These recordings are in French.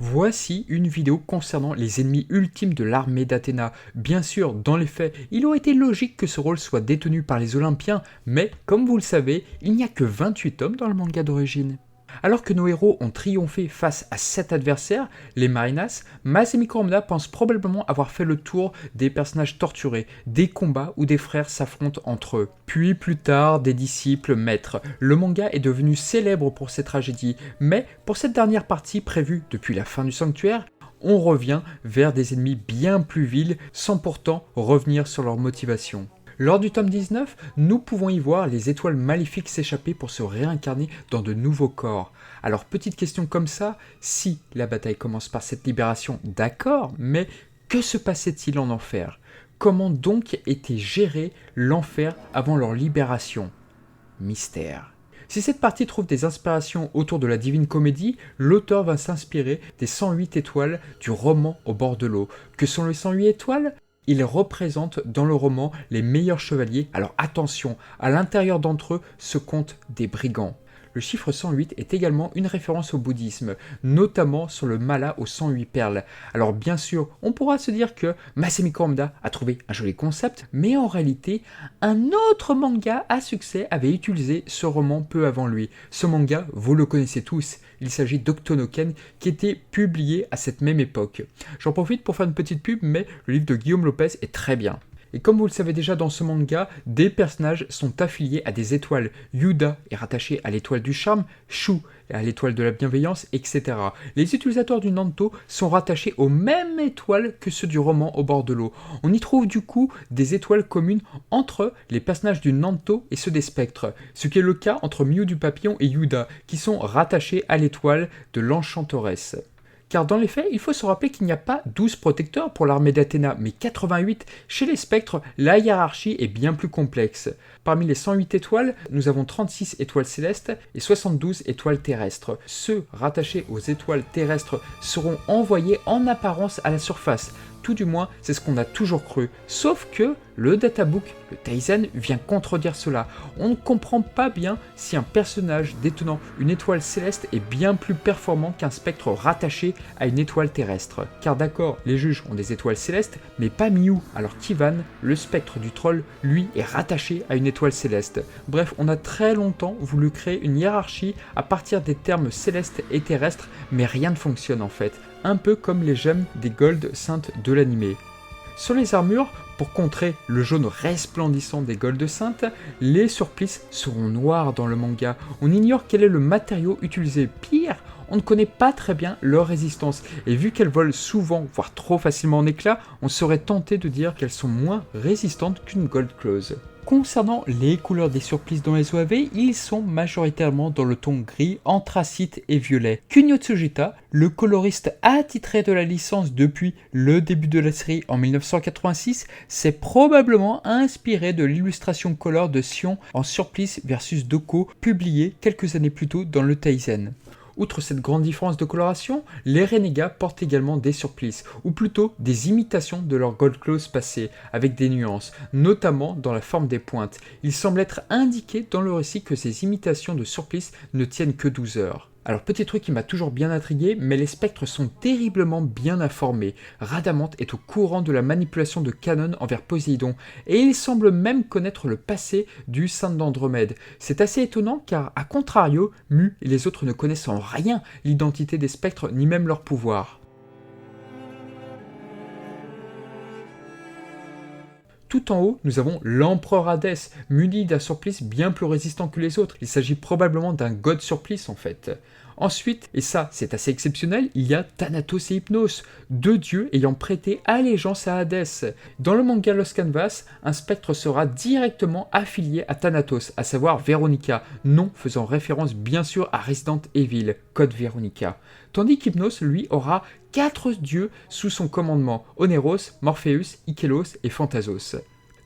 Voici une vidéo concernant les ennemis ultimes de l'armée d'Athéna. Bien sûr, dans les faits, il aurait été logique que ce rôle soit détenu par les Olympiens, mais comme vous le savez, il n'y a que 28 hommes dans le manga d'origine. Alors que nos héros ont triomphé face à 7 adversaires, les Marinas, Masami Kurumada pense probablement avoir fait le tour des personnages torturés, des combats où des frères s'affrontent entre eux. Puis plus tard, des disciples maîtres. Le manga est devenu célèbre pour ces tragédies, mais pour cette dernière partie prévue depuis la fin du sanctuaire, on revient vers des ennemis bien plus vils sans pourtant revenir sur leur motivation. Lors du tome 19, nous pouvons y voir les étoiles maléfiques s'échapper pour se réincarner dans de nouveaux corps. Alors petite question comme ça, si la bataille commence par cette libération, d'accord, mais que se passait-il en enfer? Comment donc était géré l'enfer avant leur libération? Mystère. Si cette partie trouve des inspirations autour de la Divine Comédie, l'auteur va s'inspirer des 108 étoiles du roman Au bord de l'eau. Que sont les 108 étoiles ? Ils représentent dans le roman les meilleurs chevaliers, alors attention, à l'intérieur d'entre eux se comptent des brigands. Le chiffre 108 est également une référence au bouddhisme, notamment sur le mala aux 108 perles. Alors bien sûr, on pourra se dire que Masami Kurumada a trouvé un joli concept, mais en réalité, un autre manga à succès avait utilisé ce roman peu avant lui. Ce manga, vous le connaissez tous, il s'agit d'Octonoken qui était publié à cette même époque. J'en profite pour faire une petite pub, mais le livre de Guillaume Lopez est très bien. Et comme vous le savez déjà dans ce manga, des personnages sont affiliés à des étoiles. Yuda est rattaché à l'étoile du charme, Shu à l'étoile de la bienveillance, etc. Les utilisateurs du Nanto sont rattachés aux mêmes étoiles que ceux du roman Au bord de l'eau. On y trouve du coup des étoiles communes entre les personnages du Nanto et ceux des spectres, ce qui est le cas entre Miu du papillon et Yuda, qui sont rattachés à l'étoile de l'enchanteresse. Car dans les faits, il faut se rappeler qu'il n'y a pas 12 protecteurs pour l'armée d'Athéna, mais 88. Chez les spectres, la hiérarchie est bien plus complexe. Parmi les 108 étoiles, nous avons 36 étoiles célestes et 72 étoiles terrestres. Ceux rattachés aux étoiles terrestres seront envoyés en apparence à la surface. Tout du moins, c'est ce qu'on a toujours cru. Sauf que le databook, le Taizen, vient contredire cela. On ne comprend pas bien si un personnage détenant une étoile céleste est bien plus performant qu'un spectre rattaché à une étoile terrestre. Car d'accord, les juges ont des étoiles célestes, mais pas Miu, alors qu'Ivan, le spectre du troll, lui, est rattaché à une étoile céleste. Bref, on a très longtemps voulu créer une hiérarchie à partir des termes célestes et terrestres, mais rien ne fonctionne en fait. Un peu comme les gemmes des Gold Saintes de l'animé. Sur les armures, pour contrer le jaune resplendissant des Gold Saintes, les surplices seront noirs dans le manga. On ignore quel est le matériau utilisé. Pire, on ne connaît pas très bien leur résistance. Et vu qu'elles volent souvent, voire trop facilement en éclats, on serait tenté de dire qu'elles sont moins résistantes qu'une Gold Claws. Concernant les couleurs des surplices dans les OAV, ils sont majoritairement dans le ton gris, anthracite et violet. Kunio Tsujita, le coloriste attitré de la licence depuis le début de la série en 1986, s'est probablement inspiré de l'illustration color de Sion en Surplice versus Doko, publié quelques années plus tôt dans le Taizen. Outre cette grande différence de coloration, les renégats portent également des surplices, ou plutôt des imitations de leurs Gold Claws passés, avec des nuances, notamment dans la forme des pointes. Il semble être indiqué dans le récit que ces imitations de surplices ne tiennent que 12 heures. Alors petit truc qui m'a toujours bien intrigué, mais les spectres sont terriblement bien informés. Radamante est au courant de la manipulation de Canon envers Poséidon, et il semble même connaître le passé du saint d'Andromède. C'est assez étonnant car, à contrario, Mu et les autres ne connaissent en rien l'identité des spectres ni même leur pouvoir. Tout en haut, nous avons l'empereur Hadès, muni d'un surplice bien plus résistant que les autres. Il s'agit probablement d'un god surplice en fait. Ensuite, et ça c'est assez exceptionnel, il y a Thanatos et Hypnos, deux dieux ayant prêté allégeance à Hadès. Dans le manga Lost Canvas, un spectre sera directement affilié à Thanatos, à savoir Veronica, nom faisant référence bien sûr à Resident Evil, code Veronica. Tandis qu'Hypnos, lui, aura 4 dieux sous son commandement, Onéros, Morpheus, Ikelos et Phantasos.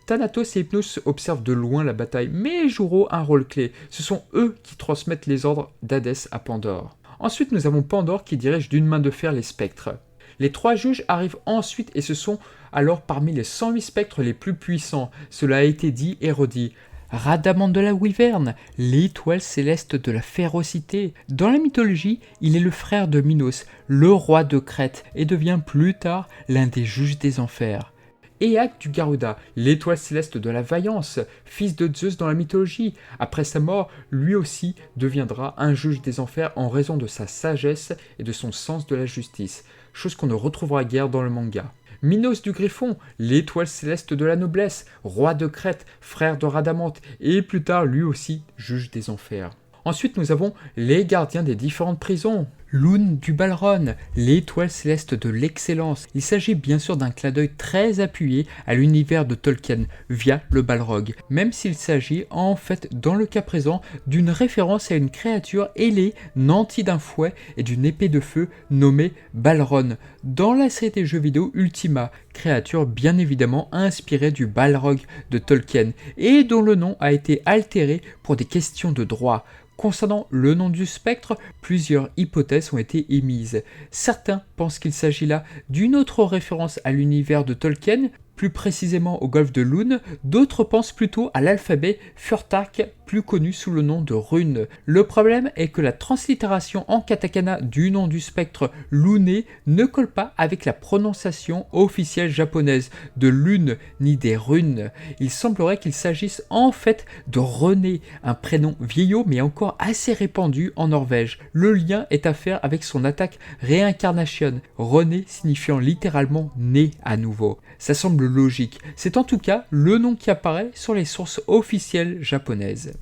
Thanatos et Hypnos observent de loin la bataille, mais joueront un rôle clé. Ce sont eux qui transmettent les ordres d'Hadès à Pandore. Ensuite, nous avons Pandore qui dirige d'une main de fer les spectres. Les 3 juges arrivent ensuite et ce sont alors parmi les 108 spectres les plus puissants. Cela a été dit et redit. Rhadamant de la Wyverne, l'étoile céleste de la férocité. Dans la mythologie, il est le frère de Minos, le roi de Crète, et devient plus tard l'un des juges des enfers. Éaque du Garuda, l'étoile céleste de la vaillance, fils de Zeus dans la mythologie. Après sa mort, lui aussi deviendra un juge des enfers en raison de sa sagesse et de son sens de la justice, chose qu'on ne retrouvera guère dans le manga. Minos du Griffon, l'étoile céleste de la noblesse, roi de Crète, frère de Rhadamante, et plus tard lui aussi juge des enfers. Ensuite nous avons les gardiens des différentes prisons. Lune du Balron, l'étoile céleste de l'excellence. Il s'agit bien sûr d'un clin d'œil très appuyé à l'univers de Tolkien via le Balrog, même s'il s'agit en fait dans le cas présent d'une référence à une créature ailée nantie d'un fouet et d'une épée de feu nommée Balron dans la série des jeux vidéo Ultima, créature bien évidemment inspirée du Balrog de Tolkien et dont le nom a été altéré pour des questions de droit. Concernant le nom du spectre, plusieurs hypothèses ont été émises. Certains pensent qu'il s'agit là d'une autre référence à l'univers de Tolkien, plus précisément au golfe de Lune, d'autres pensent plutôt à l'alphabet Furtark, plus connu sous le nom de Rune. Le problème est que la translittération en katakana du nom du spectre Luné ne colle pas avec la prononciation officielle japonaise de Lune ni des runes. Il semblerait qu'il s'agisse en fait de René, un prénom vieillot mais encore assez répandu en Norvège. Le lien est à faire avec son attaque Reincarnation, René signifiant littéralement né à nouveau. Ça semble logique, c'est en tout cas le nom qui apparaît sur les sources officielles japonaises.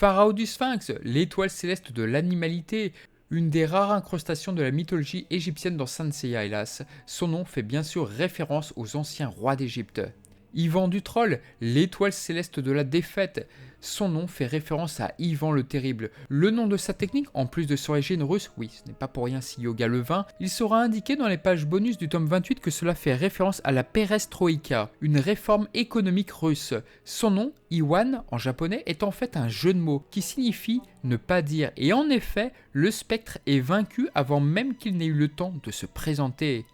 Pharaon du Sphinx, l'étoile céleste de l'animalité, une des rares incrustations de la mythologie égyptienne dans Saint Seiya hélas. Son nom fait bien sûr référence aux anciens rois d'Égypte. Ivan du Troll, l'étoile céleste de la défaite. Son nom fait référence à Ivan le Terrible. Le nom de sa technique, en plus de son origine russe, oui, ce n'est pas pour rien si Yoga le vint, il sera indiqué dans les pages bonus du tome 28 que cela fait référence à la perestroïka, une réforme économique russe. Son nom, Iwan, en japonais, est en fait un jeu de mots qui signifie ne pas dire. Et en effet, le spectre est vaincu avant même qu'il n'ait eu le temps de se présenter.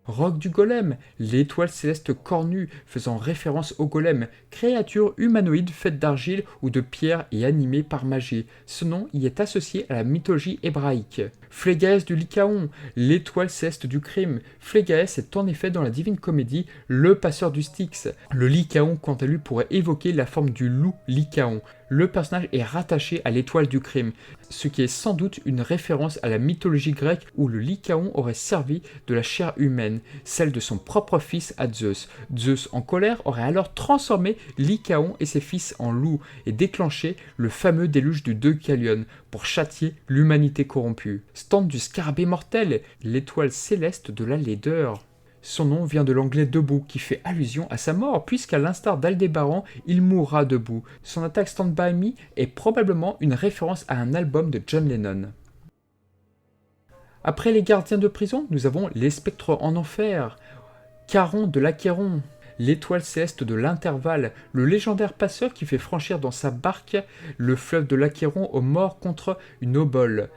Roc du Golem, l'étoile céleste cornue faisant référence au golem, créature humanoïde faite d'argile ou de pierre et animée par magie. Ce nom y est associé à la mythologie hébraïque. Phlégaès du Lycaon, l'étoile céleste du crime. Phlégaès est en effet dans la Divine Comédie le passeur du Styx. Le Lycaon quant à lui pourrait évoquer la forme du loup Lycaon. Le personnage est rattaché à l'étoile du crime, ce qui est sans doute une référence à la mythologie grecque où le Lycaon aurait servi de la chair humaine, celle de son propre fils à Zeus. Zeus en colère aurait alors transformé Lycaon et ses fils en loups et déclenché le fameux déluge du Deucalion pour châtier l'humanité corrompue. Stand du scarabée mortel, l'étoile céleste de la laideur. Son nom vient de l'anglais debout, qui fait allusion à sa mort, puisqu'à l'instar d'Aldébaran, il mourra debout. Son attaque Stand By Me est probablement une référence à un album de John Lennon. Après les gardiens de prison, nous avons les spectres en enfer. Charon de l'Achéron, l'étoile céleste de l'intervalle, le légendaire passeur qui fait franchir dans sa barque le fleuve de l'Achéron aux morts contre une obole.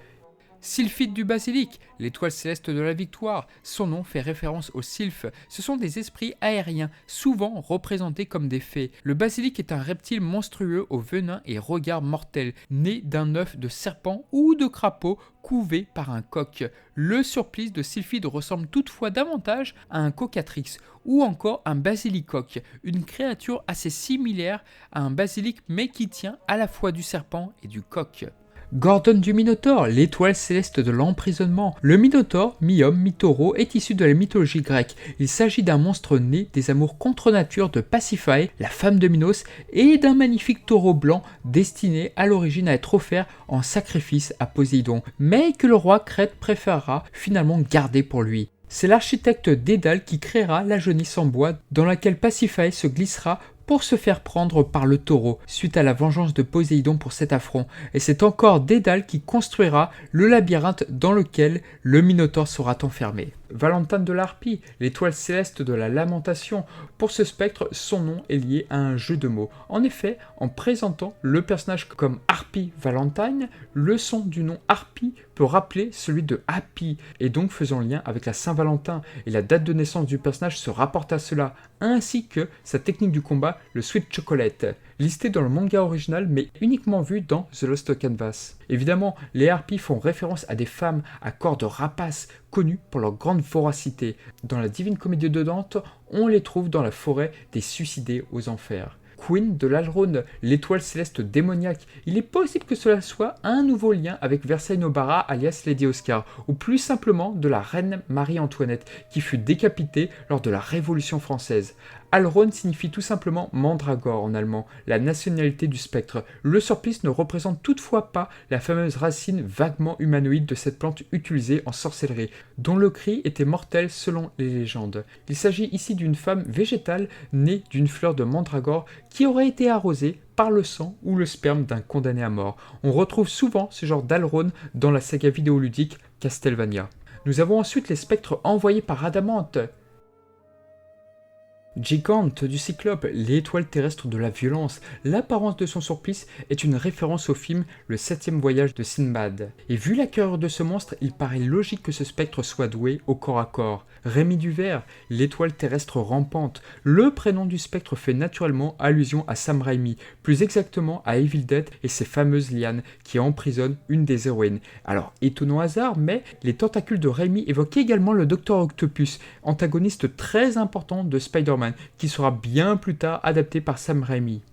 Sylphide du basilic, l'étoile céleste de la victoire. Son nom fait référence aux sylphes. Ce sont des esprits aériens, souvent représentés comme des fées. Le basilic est un reptile monstrueux au venin et regard mortel, né d'un œuf de serpent ou de crapaud couvé par un coq. Le surplice de Sylphide ressemble toutefois davantage à un cocatrix ou encore un basilicoque, une créature assez similaire à un basilic mais qui tient à la fois du serpent et du coq. Gordon du Minotaure, l'étoile céleste de l'emprisonnement. Le Minotaure, mi-homme, mi-taureau, est issu de la mythologie grecque. Il s'agit d'un monstre né des amours contre nature de Pasiphae, la femme de Minos, et d'un magnifique taureau blanc destiné à l'origine à être offert en sacrifice à Poséidon, mais que le roi Crète préférera finalement garder pour lui. C'est l'architecte Dédale qui créera la genisse en bois dans laquelle Pasiphae se glissera pour se faire prendre par le taureau suite à la vengeance de Poséidon pour cet affront, et c'est encore Dédale qui construira le labyrinthe dans lequel le Minotaure sera enfermé. Valentine de la Harpie, l'étoile céleste de la lamentation. Pour ce spectre, son nom est lié à un jeu de mots. En effet, en présentant le personnage comme Harpie Valentine, le son du nom Harpie peut rappeler celui de Happy, et donc faisant lien avec la Saint-Valentin, et la date de naissance du personnage se rapporte à cela, ainsi que sa technique du combat, le Sweet Chocolate, listé dans le manga original mais uniquement vu dans The Lost Canvas. Évidemment, les harpies font référence à des femmes à corps de rapace, connues pour leur grande voracité. Dans la Divine Comédie de Dante, on les trouve dans la forêt des suicidés aux enfers. Queen de l'Alrone, l'étoile céleste démoniaque. Il est possible que cela soit un nouveau lien avec Versailles Nobara alias Lady Oscar, ou plus simplement de la reine Marie-Antoinette, qui fut décapitée lors de la Révolution française. Alrone signifie tout simplement mandragore en allemand, la nationalité du spectre. Le surplice ne représente toutefois pas la fameuse racine vaguement humanoïde de cette plante utilisée en sorcellerie, dont le cri était mortel selon les légendes. Il s'agit ici d'une femme végétale née d'une fleur de mandragore qui aurait été arrosée par le sang ou le sperme d'un condamné à mort. On retrouve souvent ce genre d'Alrone dans la saga vidéoludique Castlevania. Nous avons ensuite les spectres envoyés par Adamante. Gigante du Cyclope, l'étoile terrestre de la violence. L'apparence de son surplice est une référence au film Le 7e voyage de Sinbad. Et vu la carrure de ce monstre, il paraît logique que ce spectre soit doué au corps à corps. Rémi Duvert, l'étoile terrestre rampante. Le prénom du spectre fait naturellement allusion à Sam Raimi, plus exactement à Evil Dead et ses fameuses lianes qui emprisonnent une des héroïnes. Alors, étonnant hasard, mais les tentacules de Raimi évoquent également le Docteur Octopus, antagoniste très important de Spider-Man, qui sera bien plus tard adapté par Sam Raimi.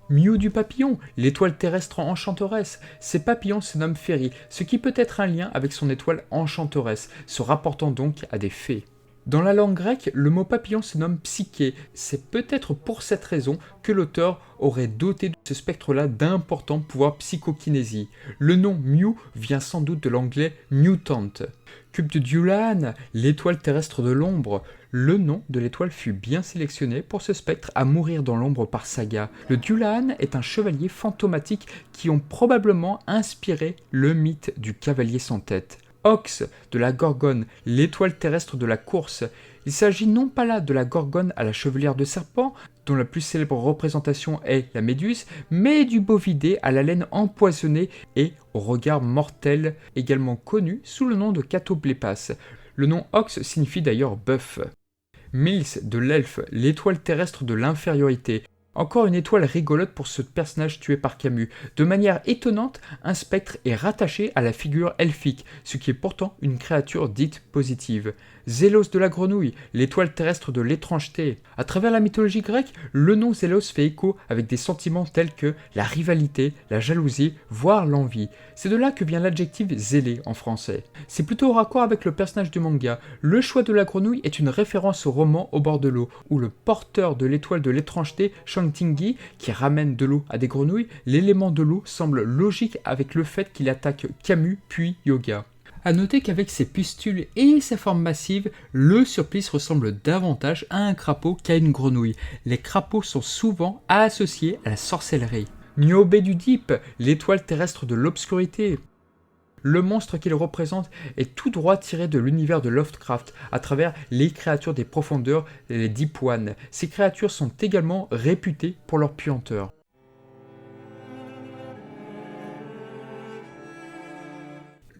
Mew du papillon, l'étoile terrestre enchanteresse. Ces papillons se nomment Fairy, ce qui peut être un lien avec son étoile enchanteresse, se rapportant donc à des fées. Dans la langue grecque, le mot papillon se nomme psyché. C'est peut-être pour cette raison que l'auteur aurait doté ce spectre-là d'importants pouvoirs psychokinésie. Le nom Mew vient sans doute de l'anglais mutant. Cube de Dulan, l'étoile terrestre de l'ombre. Le nom de l'étoile fut bien sélectionné pour ce spectre à mourir dans l'ombre par Saga. Le Dulan est un chevalier fantomatique qui ont probablement inspiré le mythe du cavalier sans tête. Ox de la Gorgone, l'étoile terrestre de la course. Il s'agit non pas là de la Gorgone à la chevalière de serpent, dont la plus célèbre représentation est la Méduse, mais du bovidé à la laine empoisonnée et au regard mortel, également connu sous le nom de Catoblépas. Le nom Ox signifie d'ailleurs bœuf. Mills de l'elfe, l'étoile terrestre de l'infériorité. Encore une étoile rigolote pour ce personnage tué par Camus. De manière étonnante, un spectre est rattaché à la figure elfique, ce qui est pourtant une créature dite positive. Zélos de la grenouille, l'étoile terrestre de l'étrangeté. À travers la mythologie grecque, le nom Zélos fait écho avec des sentiments tels que la rivalité, la jalousie, voire l'envie. C'est de là que vient l'adjectif zélé en français. C'est plutôt au raccord avec le personnage du manga. Le choix de la grenouille est une référence au roman Au bord de l'eau, où le porteur de l'étoile de l'étrangeté, Shang-Tingi, qui ramène de l'eau à des grenouilles, l'élément de l'eau semble logique avec le fait qu'il attaque Camus puis Yoga. A noter qu'avec ses pustules et sa forme massive, le surplice ressemble davantage à un crapaud qu'à une grenouille. Les crapauds sont souvent associés à la sorcellerie. Niobe du Deep, l'étoile terrestre de l'obscurité. Le monstre qu'il représente est tout droit tiré de l'univers de Lovecraft à travers les créatures des profondeurs, les Deep One. Ces créatures sont également réputées pour leur puanteur.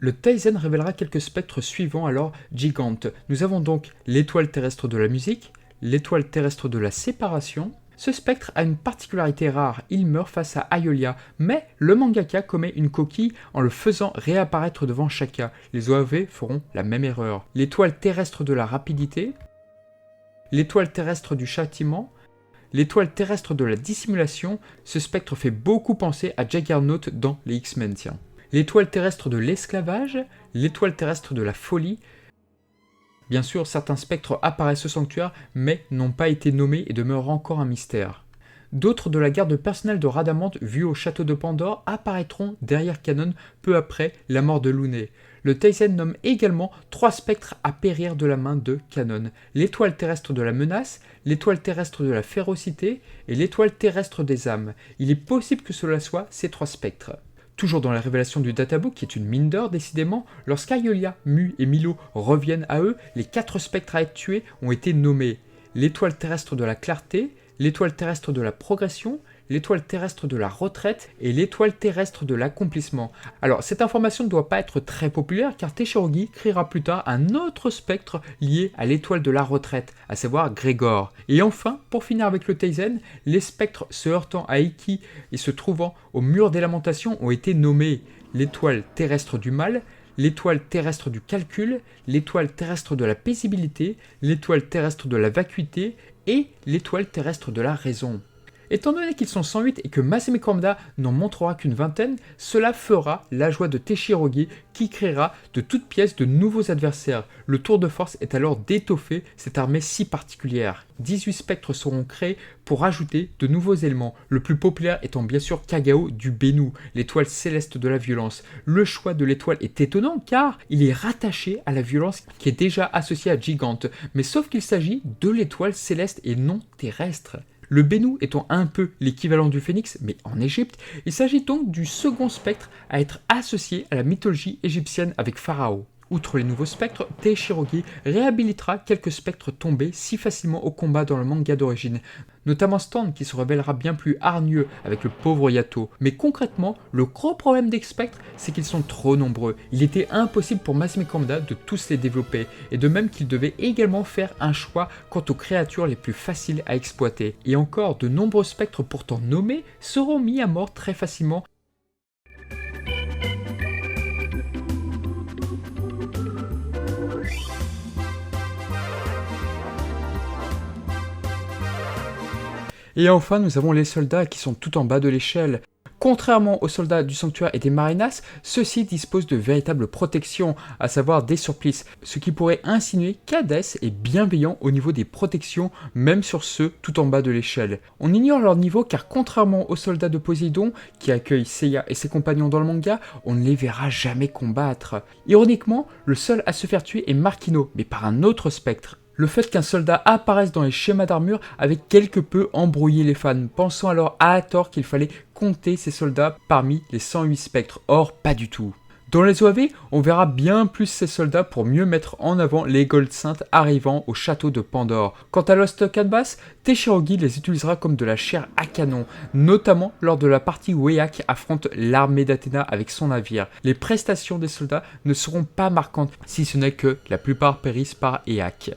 Le Taizen révélera quelques spectres suivants alors Gigante. Nous avons donc l'étoile terrestre de la musique, l'étoile terrestre de la séparation. Ce spectre a une particularité rare, il meurt face à Aeolia, mais le mangaka commet une coquille en le faisant réapparaître devant Shaka. Les OAV feront la même erreur. L'étoile terrestre de la rapidité, l'étoile terrestre du châtiment, l'étoile terrestre de la dissimulation. Ce spectre fait beaucoup penser à Juggernaut dans les X-Men, tiens. L'étoile terrestre de l'esclavage, l'étoile terrestre de la folie. Bien sûr, certains spectres apparaissent au sanctuaire, mais n'ont pas été nommés et demeurent encore un mystère. D'autres de la garde personnelle de Rhadamante vus au château de Pandore apparaîtront derrière Canon peu après la mort de Luné. Le Taizen nomme également 3 spectres à périr de la main de Canon. L'étoile terrestre de la menace, l'étoile terrestre de la férocité et l'étoile terrestre des âmes. Il est possible que cela soit ces 3 spectres. Toujours dans la révélation du databook, qui est une mine d'or décidément, lorsqu'Aiolia, Mu et Milo reviennent à eux, les 4 spectres à être tués ont été nommés. L'étoile terrestre de la clarté, l'étoile terrestre de la progression, l'étoile terrestre de la retraite et l'étoile terrestre de l'accomplissement. Alors cette information ne doit pas être très populaire car Teichirogi créera plus tard un autre spectre lié à l'étoile de la retraite, à savoir Grégor. Et enfin, pour finir avec le Teizen, les spectres se heurtant à Ikki et se trouvant au mur des lamentations ont été nommés l'étoile terrestre du mal, l'étoile terrestre du calcul, l'étoile terrestre de la paisibilité, l'étoile terrestre de la vacuité et l'étoile terrestre de la raison. Étant donné qu'ils sont 108 et que Masami Kurumada n'en montrera qu'une vingtaine, cela fera la joie de Teichirogi qui créera de toutes pièces de nouveaux adversaires. Le tour de force est alors d'étoffer cette armée si particulière. 18 spectres seront créés pour ajouter de nouveaux éléments, le plus populaire étant bien sûr Kagao du Bennu, l'étoile céleste de la violence. Le choix de l'étoile est étonnant car il est rattaché à la violence qui est déjà associée à Gigante, mais sauf qu'il s'agit de l'étoile céleste et non terrestre. Le Bennu étant un peu l'équivalent du phénix, mais en Égypte, il s'agit donc du second spectre à être associé à la mythologie égyptienne avec Pharaon. Outre les nouveaux spectres, Teichirogi réhabilitera quelques spectres tombés si facilement au combat dans le manga d'origine, notamment Stand qui se révélera bien plus hargneux avec le pauvre Yato. Mais concrètement, le gros problème des spectres, c'est qu'ils sont trop nombreux. Il était impossible pour Masami Kurumada de tous les développer, et de même qu'il devait également faire un choix quant aux créatures les plus faciles à exploiter. Et encore, de nombreux spectres pourtant nommés seront mis à mort très facilement. Et enfin, nous avons les soldats qui sont tout en bas de l'échelle. Contrairement aux soldats du sanctuaire et des marinas, ceux-ci disposent de véritables protections, à savoir des surplices, ce qui pourrait insinuer qu'Hadès est bienveillant au niveau des protections, même sur ceux tout en bas de l'échelle. On ignore leur niveau car contrairement aux soldats de Poséidon, qui accueillent Seiya et ses compagnons dans le manga, on ne les verra jamais combattre. Ironiquement, le seul à se faire tuer est Markino, mais par un autre spectre. Le fait qu'un soldat apparaisse dans les schémas d'armure avait quelque peu embrouillé les fans, pensant alors à tort qu'il fallait compter ces soldats parmi les 108 spectres. Or, pas du tout. Dans les OAV, on verra bien plus ces soldats pour mieux mettre en avant les Gold Saints arrivant au château de Pandore. Quant à Lost Canvas, Teichirogi les utilisera comme de la chair à canon, notamment lors de la partie où Eak affronte l'armée d'Athéna avec son navire. Les prestations des soldats ne seront pas marquantes, si ce n'est que la plupart périssent par Eak.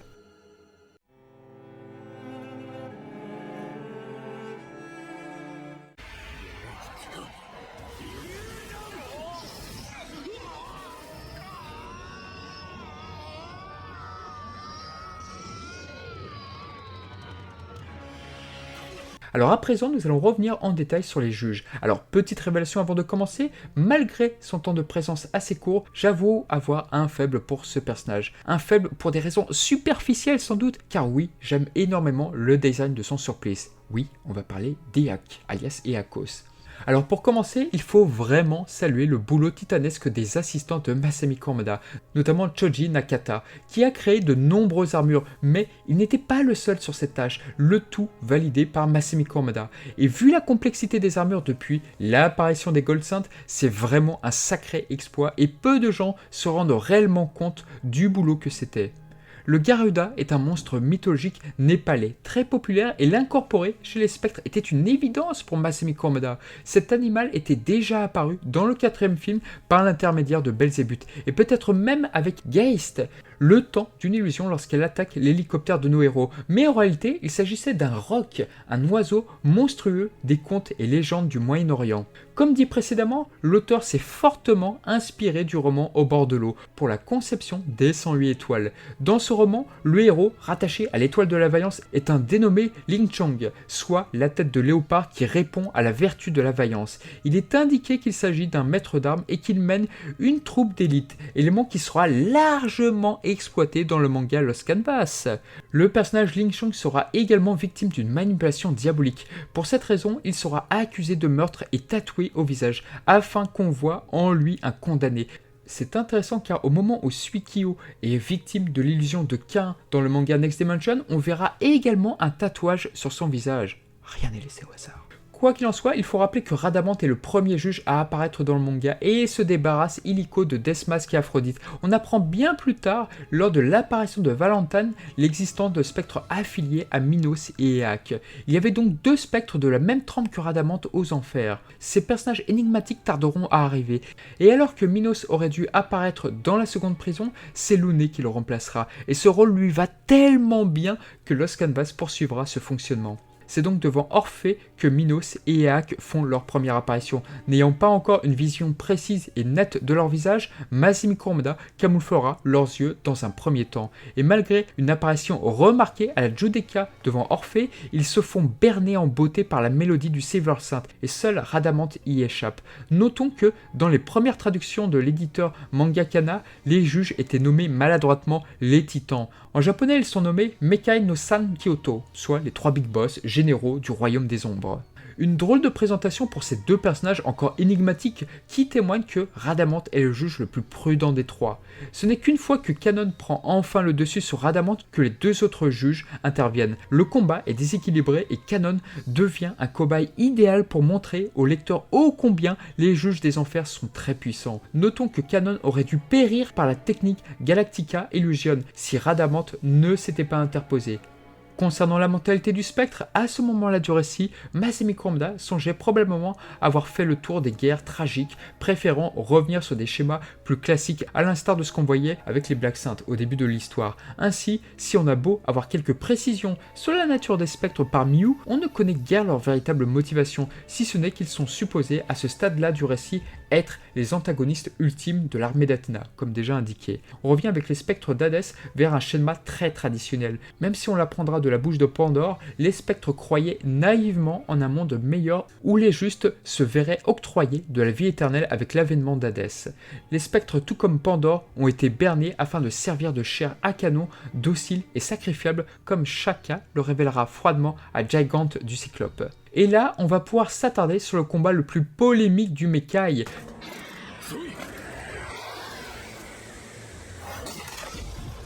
Alors à présent, nous allons revenir en détail sur les juges. Alors, petite révélation avant de commencer, malgré son temps de présence assez court, j'avoue avoir un faible pour ce personnage. Un faible pour des raisons superficielles sans doute, car oui, j'aime énormément le design de son surplice. Oui, on va parler d'Eak, alias Eakos. Alors pour commencer, il faut vraiment saluer le boulot titanesque des assistants de Masami Kurumada, notamment Choji Nakata, qui a créé de nombreuses armures, mais il n'était pas le seul sur cette tâche, le tout validé par Masami Kurumada. Et vu la complexité des armures depuis l'apparition des Gold Saints, c'est vraiment un sacré exploit et peu de gens se rendent réellement compte du boulot que c'était. Le Garuda est un monstre mythologique népalais, très populaire et l'incorporer chez les spectres était une évidence pour Masami Kurumada. Cet animal était déjà apparu dans le 4e film par l'intermédiaire de Belzébuth et peut-être même avec Geist, le temps d'une illusion lorsqu'elle attaque l'hélicoptère de nos héros. Mais en réalité, il s'agissait d'un roc, un oiseau monstrueux des contes et légendes du Moyen-Orient. Comme dit précédemment, l'auteur s'est fortement inspiré du roman Au bord de l'eau pour la conception des 108 étoiles. Dans ce roman, le héros, rattaché à l'étoile de la vaillance, est un dénommé Ling Chong, soit la tête de léopard qui répond à la vertu de la vaillance. Il est indiqué qu'il s'agit d'un maître d'armes et qu'il mène une troupe d'élite, élément qui sera largement exploité dans le manga Lost Canvas. Le personnage Ling Chong sera également victime d'une manipulation diabolique. Pour cette raison, il sera accusé de meurtre et tatoué au visage, afin qu'on voit en lui un condamné. C'est intéressant car au moment où Suikyo est victime de l'illusion de Cain dans le manga Next Dimension, on verra également un tatouage sur son visage. Rien n'est laissé au hasard. Quoi qu'il en soit, il faut rappeler que Radamant est le premier juge à apparaître dans le manga et se débarrasse illico de Deathmask et Aphrodite. On apprend bien plus tard, lors de l'apparition de Valentine, l'existence de spectres affiliés à Minos et Éaque. Il y avait donc deux spectres de la même trempe que Radamant aux enfers. Ces personnages énigmatiques tarderont à arriver, et alors que Minos aurait dû apparaître dans la seconde prison, c'est Luné qui le remplacera, et ce rôle lui va tellement bien que Lost Canvas poursuivra ce fonctionnement. C'est donc devant Orphée que Minos et Éaque font leur première apparition. N'ayant pas encore une vision précise et nette de leur visage, Masami Kurumada camouflera leurs yeux dans un premier temps. Et malgré une apparition remarquée à la Judaica devant Orphée, ils se font berner en beauté par la mélodie du Silver Saint, et seul Radamant y échappe. Notons que, dans les premières traductions de l'éditeur Mangakana, les juges étaient nommés maladroitement les Titans. En japonais, ils sont nommés Mekai no San Kyoto, soit les trois big boss généraux du royaume des ombres. Une drôle de présentation pour ces deux personnages encore énigmatiques qui témoignent que Radamant est le juge le plus prudent des trois. Ce n'est qu'une fois que Kanon prend enfin le dessus sur Radamant que les deux autres juges interviennent. Le combat est déséquilibré et Kanon devient un cobaye idéal pour montrer au lecteur ô combien les juges des enfers sont très puissants. Notons que Kanon aurait dû périr par la technique Galactica Illusion si Radamant ne s'était pas interposé. Concernant la mentalité du spectre, à ce moment-là du récit, Masami Kurumada songeait probablement avoir fait le tour des guerres tragiques, préférant revenir sur des schémas plus classiques à l'instar de ce qu'on voyait avec les Black Saints au début de l'histoire. Ainsi, si on a beau avoir quelques précisions sur la nature des spectres par Miu, on ne connaît guère leur véritable motivation, si ce n'est qu'ils sont supposés à ce stade-là du récit être les antagonistes ultimes de l'armée d'Athéna, comme déjà indiqué. On revient avec les spectres d'Hadès vers un schéma très traditionnel. Même si on l'apprendra de la bouche de Pandore, les spectres croyaient naïvement en un monde meilleur où les justes se verraient octroyer de la vie éternelle avec l'avènement d'Hadès. Les spectres, tout comme Pandore, ont été bernés afin de servir de chair à canon, docile et sacrifiable, comme Shaka le révélera froidement à Gigante du Cyclope. Et là, on va pouvoir s'attarder sur le combat le plus polémique du Mekai.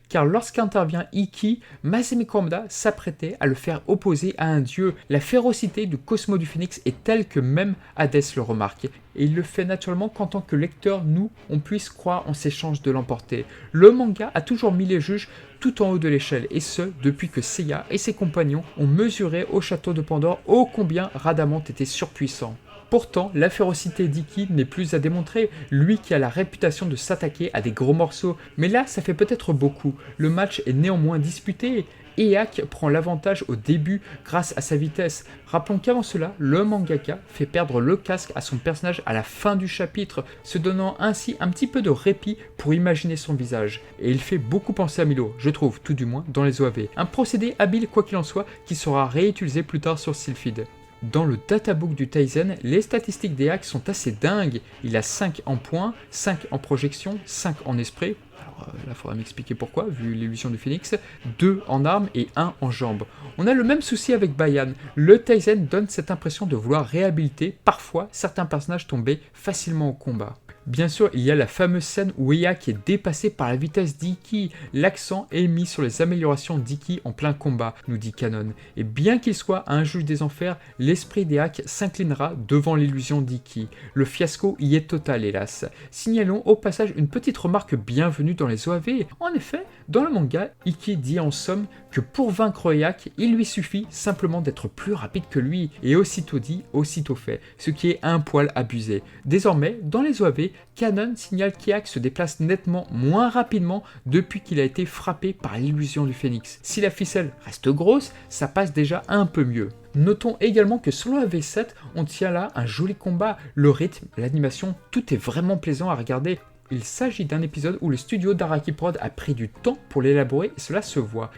Car lorsqu'intervient Ikki, Masami Kurumada s'apprêtait à le faire opposer à un dieu. La férocité du Cosmo du Phénix est telle que même Hadès le remarque. Et il le fait naturellement qu'en tant que lecteur, nous, on puisse croire en ses chances de l'emporter. Le manga a toujours mis les juges tout en haut de l'échelle, et ce, depuis que Seiya et ses compagnons ont mesuré au château de Pandore ô combien Radamant était surpuissant. Pourtant, la férocité d'Ikki n'est plus à démontrer, lui qui a la réputation de s'attaquer à des gros morceaux. Mais là, ça fait peut-être beaucoup. Le match est néanmoins disputé. Éaque prend l'avantage au début grâce à sa vitesse. Rappelons qu'avant cela, le mangaka fait perdre le casque à son personnage à la fin du chapitre, se donnant ainsi un petit peu de répit pour imaginer son visage. Et il fait beaucoup penser à Milo, je trouve, tout du moins dans les OAV. Un procédé habile quoi qu'il en soit, qui sera réutilisé plus tard sur Sylphid. Dans le databook du Taizen, les statistiques d'Éaque sont assez dingues. Il a 5 en points, 5 en projection, 5 en esprit. Alors là, il faudra m'expliquer pourquoi, vu l'illusion du phénix. 2 en armes et 1 en jambes. On a le même souci avec Bayan. Le Taizen donne cette impression de vouloir réhabiliter, parfois, certains personnages tombés facilement au combat. Bien sûr, il y a la fameuse scène où Éaque est dépassé par la vitesse d'Ikki. L'accent est mis sur les améliorations d'Ikki en plein combat, nous dit Kanon. Et bien qu'il soit un juge des enfers, l'esprit d'Éaque s'inclinera devant l'illusion d'Ikki. Le fiasco y est total, hélas. Signalons au passage une petite remarque bienvenue dans les OAV. En effet, dans le manga, Ikki dit en somme que pour vaincre Éaque, il lui suffit simplement d'être plus rapide que lui. Et aussitôt dit, aussitôt fait, ce qui est un poil abusé. Désormais, dans les OAV, Kanon signale qu'Éaque se déplace nettement moins rapidement depuis qu'il a été frappé par l'illusion du phénix. Si la ficelle reste grosse, ça passe déjà un peu mieux. Notons également que sur le AV7, on tient là un joli combat. Le rythme, l'animation, tout est vraiment plaisant à regarder. Il s'agit d'un épisode où le studio d'Araki Prod a pris du temps pour l'élaborer et cela se voit.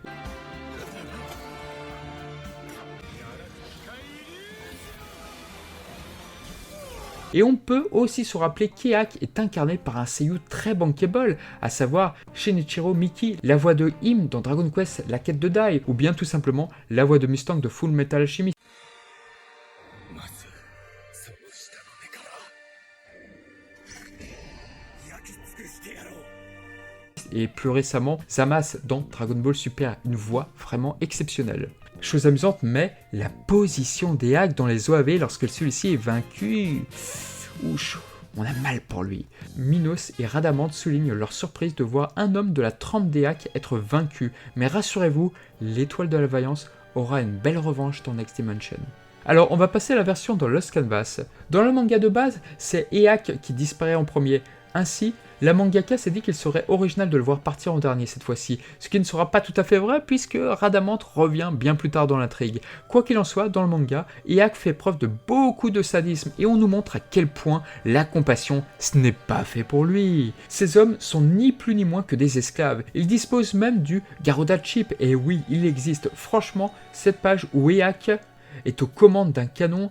Et on peut aussi se rappeler qu'Éaque est incarné par un seiyuu très bankable, à savoir Shinichiro Miki, la voix de Im dans Dragon Quest La Quête de Dai, ou bien tout simplement la voix de Mustang de Full Metal Alchemist. et plus récemment Zamasu dans Dragon Ball Super, une voix vraiment exceptionnelle. Chose amusante, mais la position d'Eak dans les OAV lorsque celui-ci est vaincu... Ouch, on a mal pour lui. Minos et Radamanth soulignent leur surprise de voir un homme de la trempe d'Eak être vaincu, mais rassurez-vous, l'étoile de la vaillance aura une belle revanche dans Next Dimension. Alors on va passer à la version dans Lost Canvas. Dans le manga de base, c'est Eak qui disparaît en premier. Ainsi, la mangaka s'est dit qu'il serait original de le voir partir en dernier cette fois-ci, ce qui ne sera pas tout à fait vrai puisque Radamanth revient bien plus tard dans l'intrigue. Quoi qu'il en soit, dans le manga, Eak fait preuve de beaucoup de sadisme et on nous montre à quel point la compassion, ce n'est pas fait pour lui. Ces hommes sont ni plus ni moins que des esclaves, ils disposent même du Garuda Chip, et oui, il existe. Franchement, cette page où Eak est aux commandes d'un canon,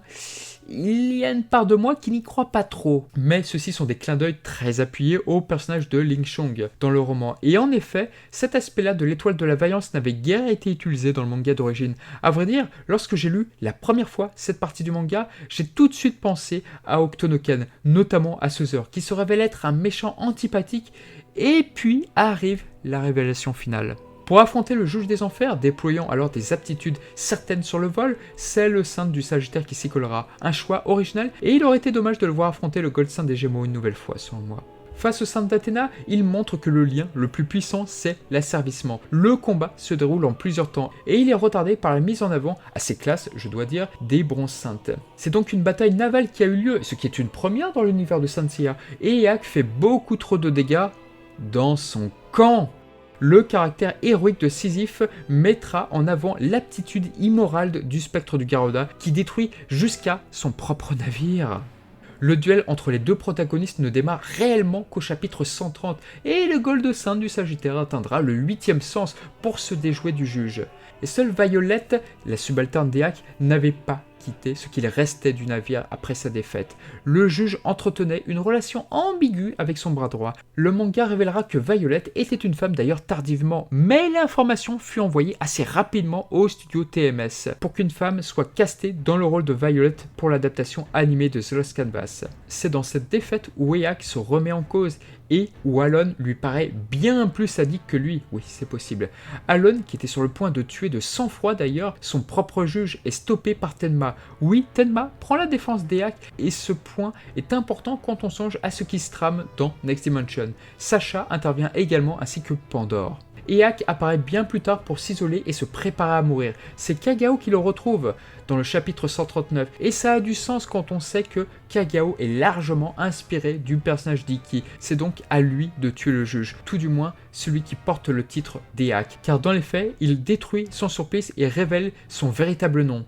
il y a une part de moi qui n'y croit pas trop. Mais ceux-ci sont des clins d'œil très appuyés au personnage de Ling Chong dans le roman. Et en effet, cet aspect-là de l'étoile de la vaillance n'avait guère été utilisé dans le manga d'origine. À vrai dire, lorsque j'ai lu la première fois cette partie du manga, j'ai tout de suite pensé à Octonoken, notamment à Suzer, qui se révèle être un méchant antipathique, et puis arrive la révélation finale. Pour affronter le juge des enfers, déployant alors des aptitudes certaines sur le vol, c'est le Saint du Sagittaire qui s'y collera. Un choix original, et il aurait été dommage de le voir affronter le Gold Saint des Gémeaux une nouvelle fois, selon moi. Face au Saint d'Athéna, il montre que le lien le plus puissant, c'est l'asservissement. Le combat se déroule en plusieurs temps, et il est retardé par la mise en avant, assez classe, je dois dire, des bronzes saintes. C'est donc une bataille navale qui a eu lieu, ce qui est une première dans l'univers de Saint Seiya, et Eak fait beaucoup trop de dégâts dans son camp. Le caractère héroïque de Sisyphe mettra en avant l'aptitude immorale du spectre du Garuda qui détruit jusqu'à son propre navire. Le duel entre les deux protagonistes ne démarre réellement qu'au chapitre 130 et le Gold Saint du Sagittaire atteindra le 8e sens pour se déjouer du juge. Et seule Violette, la subalterne d'Eak, n'avait pas quitté ce qu'il restait du navire après sa défaite. Le juge entretenait une relation ambiguë avec son bras droit. Le manga révélera que Violette était une femme d'ailleurs tardivement, mais l'information fut envoyée assez rapidement au studio TMS pour qu'une femme soit castée dans le rôle de Violette pour l'adaptation animée de The Lost Canvas. C'est dans cette défaite où Eak se remet en cause et où Alon lui paraît bien plus sadique que lui. Oui, c'est possible. Alon, qui était sur le point de tuer de sang-froid d'ailleurs, son propre juge, est stoppé par Tenma. Oui, Tenma prend la défense d'Eak, et ce point est important quand on songe à ce qui se trame dans Next Dimension. Sacha intervient également ainsi que Pandore. Eak apparaît bien plus tard pour s'isoler et se préparer à mourir. C'est Kagao qui le retrouve dans le chapitre 139, et ça a du sens quand on sait que Kagao est largement inspiré du personnage d'Ikki. C'est donc à lui de tuer le juge, tout du moins celui qui porte le titre d'Eak, car dans les faits, il détruit son surplice et révèle son véritable nom,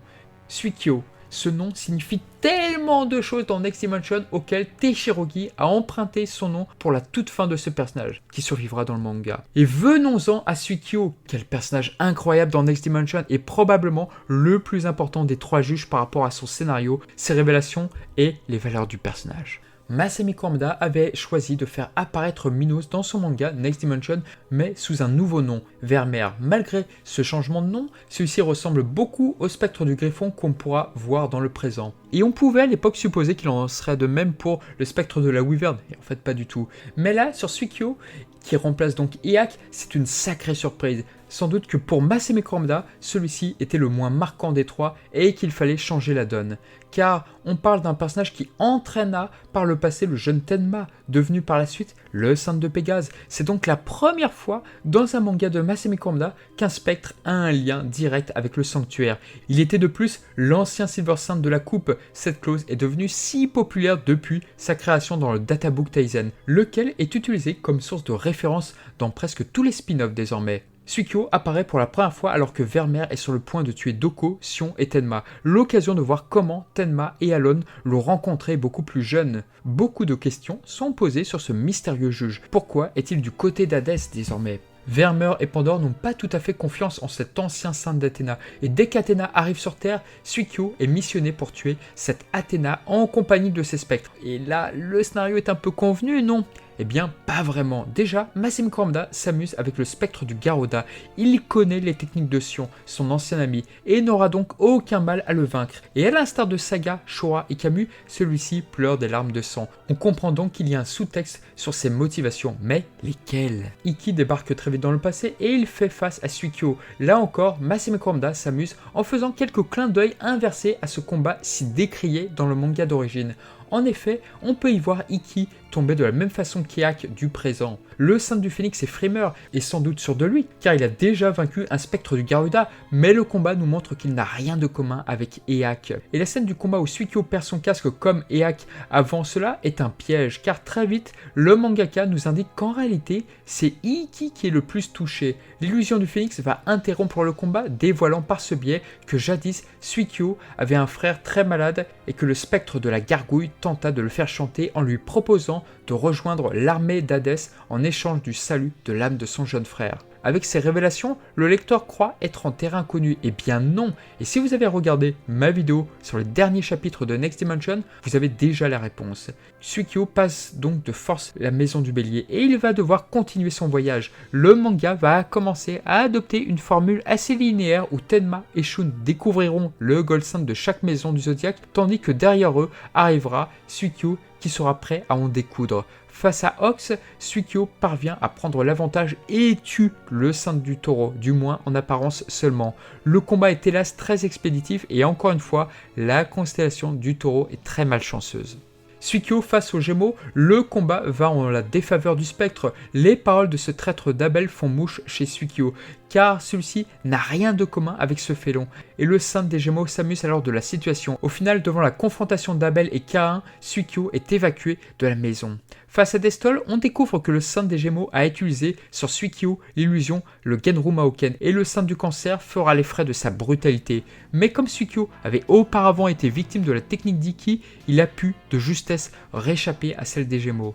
Suikyo. Ce nom signifie tellement de choses dans Next Dimension auquel Teichirogi a emprunté son nom pour la toute fin de ce personnage, qui survivra dans le manga. Et venons-en à Suikyo, quel personnage incroyable dans Next Dimension et probablement le plus important des 3 juges par rapport à son scénario, ses révélations et les valeurs du personnage. Masami Hamada avait choisi de faire apparaître Minos dans son manga Next Dimension, mais sous un nouveau nom, Vermeer. Malgré ce changement de nom, celui-ci ressemble beaucoup au spectre du Griffon qu'on pourra voir dans le présent. Et on pouvait à l'époque supposer qu'il en serait de même pour le spectre de la Wyvern, et en fait pas du tout. Mais là, sur Suikyo, qui remplace donc Eak, c'est une sacrée surprise. Sans doute que pour Masami Hamada, celui-ci était le moins marquant des 3 et qu'il fallait changer la donne. Car on parle d'un personnage qui entraîna par le passé le jeune Tenma, devenu par la suite le Saint de Pégase. C'est donc la première fois dans un manga de Masami Hamada qu'un spectre a un lien direct avec le sanctuaire. Il était de plus l'ancien Silver Saint de la coupe. Cette clause est devenue si populaire depuis sa création dans le Databook Taizen, lequel est utilisé comme source de référence dans presque tous les spin-offs désormais. Suikyo apparaît pour la première fois alors que Vermeer est sur le point de tuer Doko, Sion et Tenma. L'occasion de voir comment Tenma et Alon l'ont rencontré beaucoup plus jeune. Beaucoup de questions sont posées sur ce mystérieux juge. Pourquoi est-il du côté d'Hadès désormais ? Vermeer et Pandore n'ont pas tout à fait confiance en cet ancien saint d'Athéna, et dès qu'Athéna arrive sur Terre, Suikyo est missionné pour tuer cette Athéna en compagnie de ses spectres. Et là, le scénario est un peu convenu, non ? Eh bien, pas vraiment. Déjà, Masami Kurumada s'amuse avec le spectre du Garuda. Il connaît les techniques de Sion, son ancien ami, et n'aura donc aucun mal à le vaincre. Et à l'instar de Saga, Shura et Camus, celui-ci pleure des larmes de sang. On comprend donc qu'il y a un sous-texte sur ses motivations, mais lesquelles? Ikki débarque très vite dans le passé et il fait face à Suikyo. Là encore, Masami Kurumada s'amuse en faisant quelques clins d'œil inversés à ce combat si décrié dans le manga d'origine. En effet, on peut y voir Ikki tomber de la même façon qu'Eak du présent. Le saint du phénix est frimeur et sans doute sûr de lui, car il a déjà vaincu un spectre du Garuda, mais le combat nous montre qu'il n'a rien de commun avec Eak. Et la scène du combat où Suikyo perd son casque comme Eak avant cela est un piège, car très vite, le mangaka nous indique qu'en réalité, c'est Ikki qui est le plus touché. L'illusion du phénix va interrompre le combat, dévoilant par ce biais que jadis Suikyo avait un frère très malade et que le spectre de la gargouille tenta de le faire chanter en lui proposant de rejoindre l'armée d'Hadès en échange du salut de l'âme de son jeune frère. Avec ces révélations, le lecteur croit être en terrain connu. Eh bien non. Et si vous avez regardé ma vidéo sur les derniers chapitres de Next Dimension, vous avez déjà la réponse. Suikyo passe donc de force la maison du bélier et il va devoir continuer son voyage. Le manga va commencer à adopter une formule assez linéaire où Tenma et Shun découvriront le Gold Saint de chaque maison du zodiaque, tandis que derrière eux arrivera Suikyo qui sera prêt à en découdre. Face à Ox, Suikyo parvient à prendre l'avantage et tue le saint du taureau, du moins en apparence seulement. Le combat est hélas très expéditif et encore une fois, la constellation du taureau est très malchanceuse. Suikyo face aux Gémeaux, le combat va en la défaveur du spectre. Les paroles de ce traître d'Abel font mouche chez Suikyo, car celui-ci n'a rien de commun avec ce félon. Et le saint des Gémeaux s'amuse alors de la situation. Au final, devant la confrontation d'Abel et Caïn, Suikyo est évacué de la maison. Face à Destol, on découvre que le saint des Gémeaux a utilisé sur Suikyo l'illusion, le Genru Maoken, et le saint du cancer fera les frais de sa brutalité. Mais comme Suikyo avait auparavant été victime de la technique d'Ikki, il a pu de justesse réchapper à celle des Gémeaux.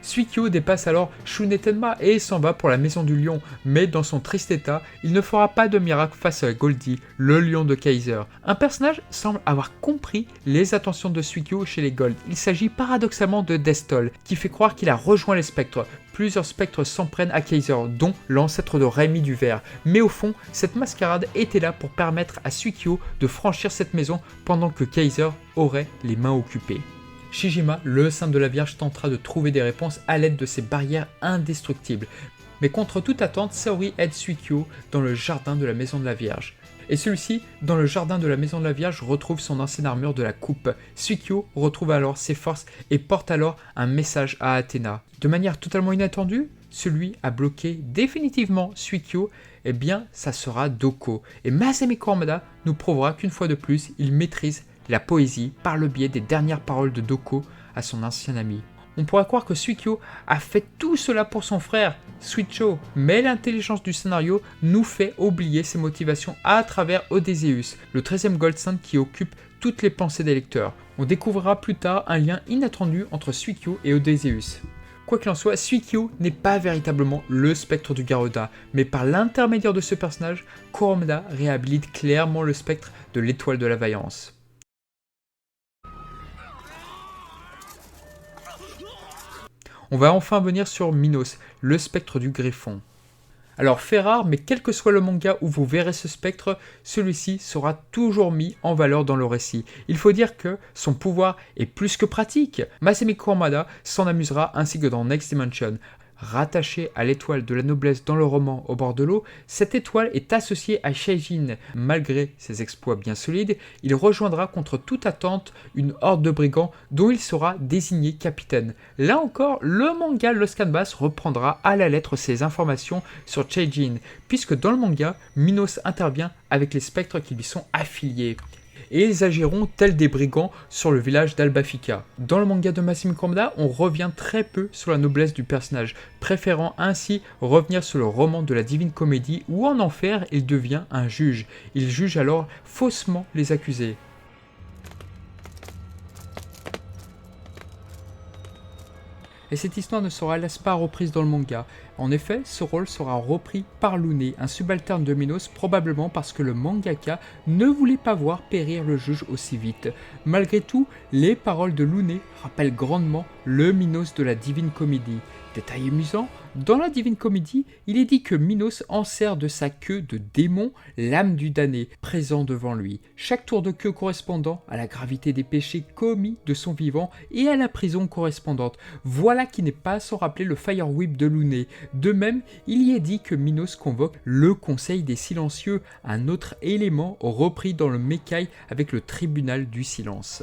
Suikyo dépasse alors Shun et Tenma et s'en va pour la maison du lion, mais dans son triste état, il ne fera pas de miracle face à Goldie, le lion de Kaiser. Un personnage semble avoir compris les attentions de Suikyo chez les Gold. Il s'agit paradoxalement de Destol, qui fait croire qu'il a rejoint les spectres. Plusieurs spectres s'en prennent à Kaiser, dont l'ancêtre de Raimi du Ver. Mais au fond, cette mascarade était là pour permettre à Suikyo de franchir cette maison pendant que Kaiser aurait les mains occupées. Shijima, le saint de la Vierge, tentera de trouver des réponses à l'aide de ses barrières indestructibles. Mais contre toute attente, Saori aide Suikyo dans le jardin de la Maison de la Vierge. Et celui-ci, dans le jardin de la Maison de la Vierge, retrouve son ancienne armure de la coupe. Suikyo retrouve alors ses forces et porte alors un message à Athéna. De manière totalement inattendue, celui à bloquer définitivement Suikyo, eh bien ça sera Doko. Et Masami Kurumada nous prouvera qu'une fois de plus, il maîtrise la poésie par le biais des dernières paroles de Doko à son ancien ami. On pourrait croire que Suikyo a fait tout cela pour son frère, Suicho, mais l'intelligence du scénario nous fait oublier ses motivations à travers Odysseus, le 13e Gold Saint qui occupe toutes les pensées des lecteurs. On découvrira plus tard un lien inattendu entre Suikyo et Odysseus. Quoi qu'il en soit, Suikyo n'est pas véritablement le spectre du Garuda, mais par l'intermédiaire de ce personnage, Kurumada réhabilite clairement le spectre de l'étoile de la vaillance. On va enfin venir sur Minos, le spectre du Griffon. Alors fait rare, mais quel que soit le manga où vous verrez ce spectre, celui-ci sera toujours mis en valeur dans le récit. Il faut dire que son pouvoir est plus que pratique. Masami Kurumada s'en amusera ainsi que dans Next Dimension. Rattachée à l'étoile de la noblesse dans le roman Au bord de l'eau, cette étoile est associée à Shaijin. Malgré ses exploits bien solides, il rejoindra contre toute attente une horde de brigands dont il sera désigné capitaine. Là encore, le manga Lost Canvas reprendra à la lettre ses informations sur Shaijin, puisque dans le manga, Minos intervient avec les spectres qui lui sont affiliés. Et ils agiront tels des brigands sur le village d'Albafika. Dans le manga de Masami Kurumada, on revient très peu sur la noblesse du personnage, préférant ainsi revenir sur le roman de la Divine Comédie où en enfer il devient un juge. Il juge alors faussement les accusés. Et cette histoire ne sera hélas pas reprise dans le manga. En effet, ce rôle sera repris par Lune, un subalterne de Minos, probablement parce que le mangaka ne voulait pas voir périr le juge aussi vite. Malgré tout, les paroles de Lune rappellent grandement le Minos de la Divine Comédie. Détail amusant, dans la Divine Comédie, il est dit que Minos enserre de sa queue de démon l'âme du damné, présent devant lui, chaque tour de queue correspondant à la gravité des péchés commis de son vivant et à la prison correspondante. Voilà qui n'est pas sans rappeler le Fire Whip de Lune. De même, il y est dit que Minos convoque le Conseil des Silencieux, un autre élément repris dans le Mekai avec le Tribunal du Silence.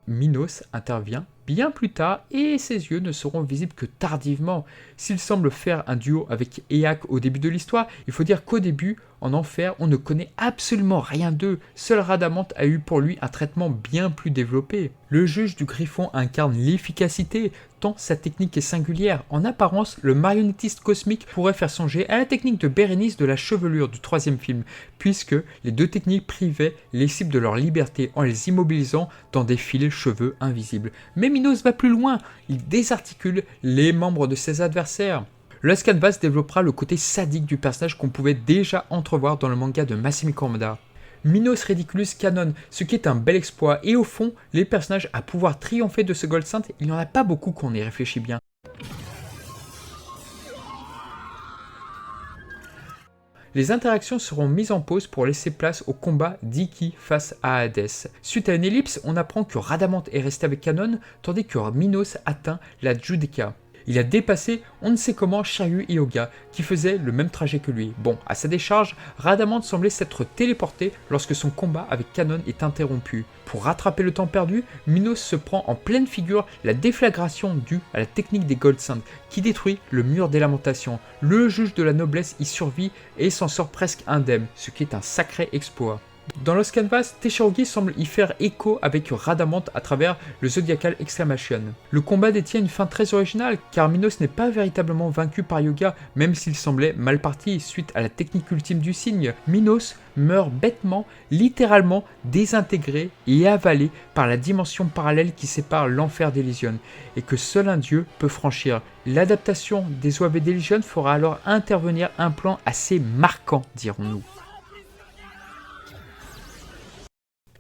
Minos intervient bien plus tard et ses yeux ne seront visibles que tardivement. S'il semble faire un duo avec Éaque au début de l'histoire, il faut dire qu'au début, en enfer, on ne connaît absolument rien d'eux. Seul Rhadamante a eu pour lui un traitement bien plus développé. Le juge du Griffon incarne l'efficacité, tant sa technique est singulière. En apparence, le marionnettiste cosmique pourrait faire songer à la technique de Bérénice de la chevelure du troisième film, puisque les deux techniques privaient les cibles de leur liberté en les immobilisant dans des fils cheveux invisibles. Mais Minos va plus loin, il désarticule les membres de ses adversaires. Lost Canvas développera le côté sadique du personnage qu'on pouvait déjà entrevoir dans le manga de Masami Kurumada. Minos Ridiculus Canon, ce qui est un bel exploit, et au fond, les personnages à pouvoir triompher de ce Gold Saint, il n'y en a pas beaucoup qu'on y réfléchit bien. Les interactions seront mises en pause pour laisser place au combat d'Iki face à Hadès. Suite à une ellipse, on apprend que Rhadamante est resté avec Canon, tandis que Minos atteint la Judica. Il a dépassé on ne sait comment Shiryu Hyoga, qui faisait le même trajet que lui. Bon, à sa décharge, Rhadamante semblait s'être téléporté lorsque son combat avec Canon est interrompu. Pour rattraper le temps perdu, Minos se prend en pleine figure la déflagration due à la technique des Gold Saints, qui détruit le mur des lamentations. Le juge de la noblesse y survit et s'en sort presque indemne, ce qui est un sacré exploit. Dans Lost Canvas, Teshiragi semble y faire écho avec Rhadamante à travers le Zodiacal Exclamation. Le combat détient une fin très originale car Minos n'est pas véritablement vaincu par Hyoga, même s'il semblait mal parti suite à la technique ultime du cygne. Minos meurt bêtement, littéralement désintégré et avalé par la dimension parallèle qui sépare l'enfer d'Elysion et que seul un dieu peut franchir. L'adaptation des OAV d'Elysion fera alors intervenir un plan assez marquant, dirons-nous.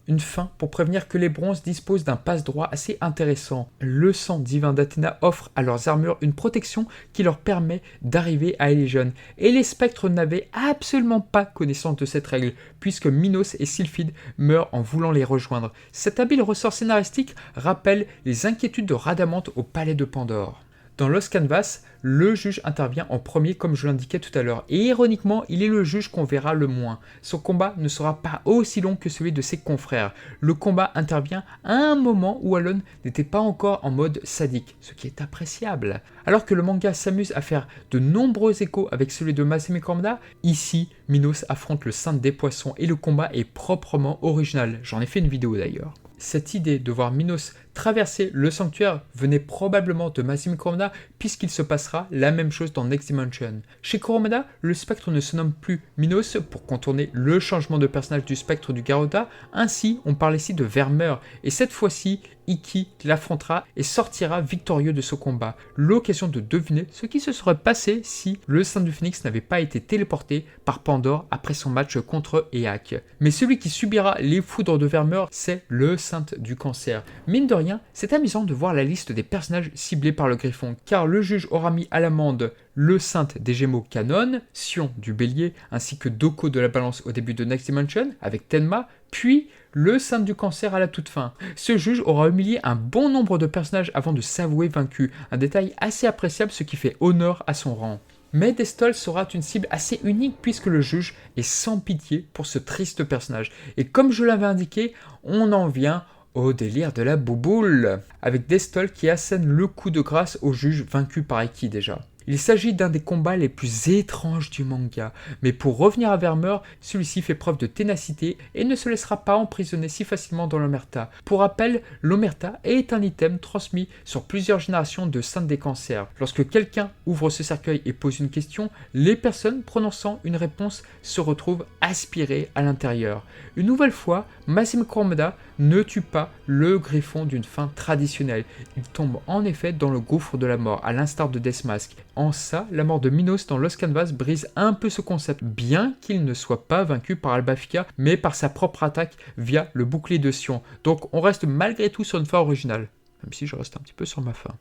Une fin pour prévenir que les bronzes disposent d'un passe-droit assez intéressant. Le sang divin d'Athéna offre à leurs armures une protection qui leur permet d'arriver à Elysion. Et les spectres n'avaient absolument pas connaissance de cette règle, puisque Minos et Sylphide meurent en voulant les rejoindre. Cet habile ressort scénaristique rappelle les inquiétudes de Rhadamante au palais de Pandore. Dans Lost Canvas, le juge intervient en premier comme je l'indiquais tout à l'heure, et ironiquement, il est le juge qu'on verra le moins. Son combat ne sera pas aussi long que celui de ses confrères. Le combat intervient à un moment où Alon n'était pas encore en mode sadique, ce qui est appréciable. Alors que le manga s'amuse à faire de nombreux échos avec celui de Masami Kurumada, ici, Minos affronte le saint des poissons et le combat est proprement original. J'en ai fait une vidéo d'ailleurs. Cette idée de voir Minos traverser le sanctuaire venait probablement de Masami Kurumada puisqu'il se passera la même chose dans Next Dimension. Chez Kurumada, le spectre ne se nomme plus Minos pour contourner le changement de personnage du spectre du Garuda, ainsi on parle ici de Vermeer et cette fois-ci Iki l'affrontera et sortira victorieux de ce combat. L'occasion de deviner ce qui se serait passé si le Saint du Phénix n'avait pas été téléporté par Pandore après son match contre Éaque. Mais celui qui subira les foudres de Vermeer, c'est le Saint du Cancer. Mine de rien, c'est amusant de voir la liste des personnages ciblés par le Griffon, car le juge aura mis à l'amende le Saint des Gémeaux Canon, Sion du Bélier, ainsi que Doko de la Balance au début de Next Dimension, avec Tenma, puis le Saint du Cancer à la toute fin. Ce juge aura humilié un bon nombre de personnages avant de s'avouer vaincu, un détail assez appréciable ce qui fait honneur à son rang. Mais Destol sera une cible assez unique puisque le juge est sans pitié pour ce triste personnage. Et comme je l'avais indiqué, on en vient au délire de la bouboule, avec Destol qui assène le coup de grâce au juge vaincu par Iki déjà. Il s'agit d'un des combats les plus étranges du manga, mais pour revenir à Vermeer, celui-ci fait preuve de ténacité et ne se laissera pas emprisonner si facilement dans l'Omerta. Pour rappel, l'Omerta est un item transmis sur plusieurs générations de saints des cancers. Lorsque quelqu'un ouvre ce cercueil et pose une question, les personnes prononçant une réponse se retrouvent aspirées à l'intérieur. Une nouvelle fois, Masami Kurumada ne tue pas le griffon d'une fin traditionnelle. Il tombe en effet dans le gouffre de la mort, à l'instar de Deathmask. En ça, la mort de Minos dans Lost Canvas brise un peu ce concept, bien qu'il ne soit pas vaincu par Albafika, mais par sa propre attaque via le bouclier de Sion. Donc on reste malgré tout sur une fin originale, même si je reste un petit peu sur ma fin.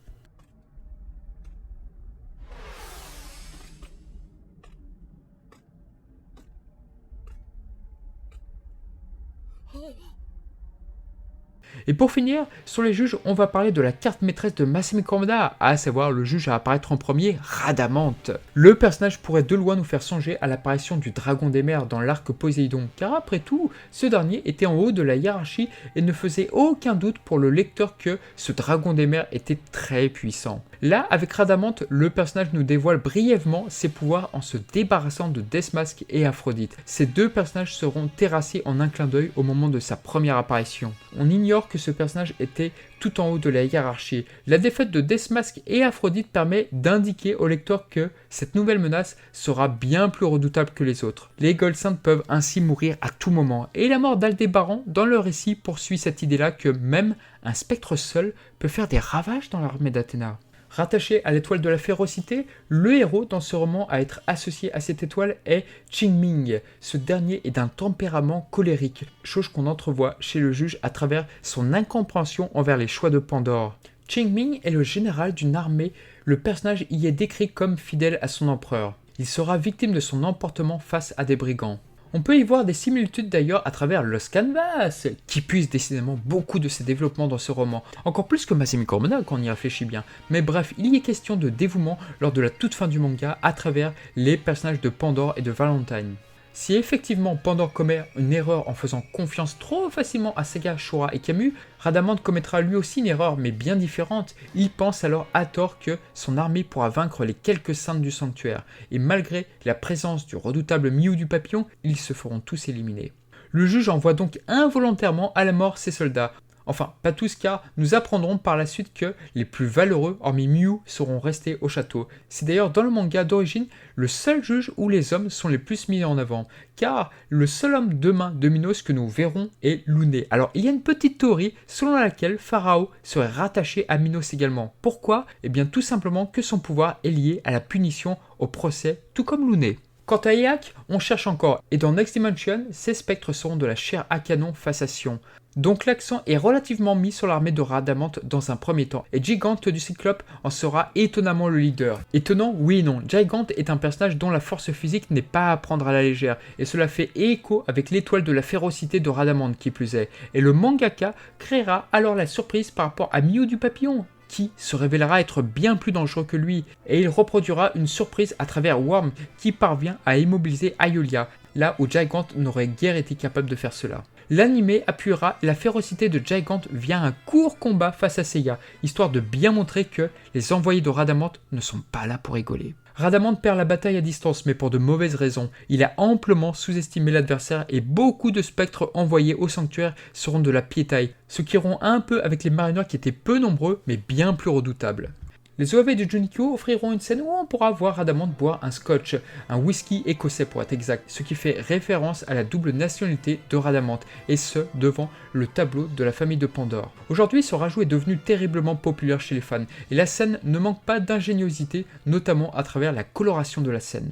Et pour finir, sur les juges, on va parler de la carte maîtresse de Masami Kurumada, à savoir le juge à apparaître en premier, Rhadamante. Le personnage pourrait de loin nous faire songer à l'apparition du dragon des mers dans l'arc Poséidon, car après tout, ce dernier était en haut de la hiérarchie et ne faisait aucun doute pour le lecteur que ce dragon des mers était très puissant. Là, avec Rhadamante, le personnage nous dévoile brièvement ses pouvoirs en se débarrassant de Deathmask et Aphrodite. Ces deux personnages seront terrassés en un clin d'œil au moment de sa première apparition. On ignore que ce personnage était tout en haut de la hiérarchie. La défaite de Deathmask et Aphrodite permet d'indiquer au lecteur que cette nouvelle menace sera bien plus redoutable que les autres. Les Gold Saints peuvent ainsi mourir à tout moment, et la mort d'Aldébaran dans le récit poursuit cette idée-là que même un spectre seul peut faire des ravages dans l'armée d'Athéna. Rattaché à l'étoile de la férocité, le héros dans ce roman à être associé à cette étoile est Qingming. Ce dernier est d'un tempérament colérique, chose qu'on entrevoit chez le juge à travers son incompréhension envers les choix de Pandore. Qingming est le général d'une armée, le personnage y est décrit comme fidèle à son empereur. Il sera victime de son emportement face à des brigands. On peut y voir des similitudes d'ailleurs à travers Lost Canvas, qui puise décidément beaucoup de ses développements dans ce roman, encore plus que Masami Kurumada quand on y réfléchit bien. Mais bref, il y est question de dévouement lors de la toute fin du manga à travers les personnages de Pandore et de Valentine. Si effectivement Pandore commet une erreur en faisant confiance trop facilement à Saga, Shura et Camus, Rhadamante commettra lui aussi une erreur mais bien différente. Il pense alors à tort que son armée pourra vaincre les quelques saints du sanctuaire, et malgré la présence du redoutable Miu du papillon, ils se feront tous éliminer. Le juge envoie donc involontairement à la mort ses soldats. Enfin, pas tous car nous apprendrons par la suite que les plus valeureux, hormis Miu, seront restés au château. C'est d'ailleurs dans le manga d'origine le seul juge où les hommes sont les plus mis en avant, car le seul homme de main de Minos que nous verrons est Luné. Alors il y a une petite théorie selon laquelle Pharaon serait rattaché à Minos également. Pourquoi ? Eh bien tout simplement que son pouvoir est lié à la punition au procès, tout comme Luné. Quant à Eak, on cherche encore, et dans Next Dimension, ces spectres seront de la chair à canon face à Sion. Donc l'accent est relativement mis sur l'armée de Rhadamante dans un premier temps, et Gigante du Cyclope en sera étonnamment le leader. Étonnant, oui et non, Gigante est un personnage dont la force physique n'est pas à prendre à la légère, et cela fait écho avec l'étoile de la férocité de Rhadamante qui plus est, et le mangaka créera alors la surprise par rapport à Miu du papillon, qui se révélera être bien plus dangereux que lui, et il reproduira une surprise à travers Worm qui parvient à immobiliser Aeolia, là où Gigante n'aurait guère été capable de faire cela. L'anime appuiera la férocité de Gigante via un court combat face à Seiya, histoire de bien montrer que les envoyés de Rhadamante ne sont pas là pour rigoler. Rhadamante perd la bataille à distance, mais pour de mauvaises raisons. Il a amplement sous-estimé l'adversaire et beaucoup de spectres envoyés au sanctuaire seront de la piétaille, ce qui rompt un peu avec les marionneurs qui étaient peu nombreux, mais bien plus redoutables. Les OAV de Junikyo offriront une scène où on pourra voir Rhadamante boire un scotch, un whisky écossais pour être exact, ce qui fait référence à la double nationalité de Rhadamante, et ce, devant le tableau de la famille de Pandore. Aujourd'hui, ce rajout est devenu terriblement populaire chez les fans, et la scène ne manque pas d'ingéniosité, notamment à travers la coloration de la scène.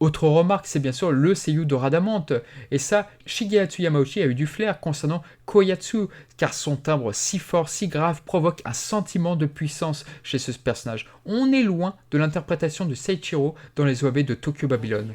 Autre remarque, c'est bien sûr le seiyuu de Rhadamante, et ça, Shigehatsu Yamauchi a eu du flair concernant Koyatsu, car son timbre si fort, si grave, provoque un sentiment de puissance chez ce personnage. On est loin de l'interprétation de Seiichiro dans les OAV de Tokyo Babylon.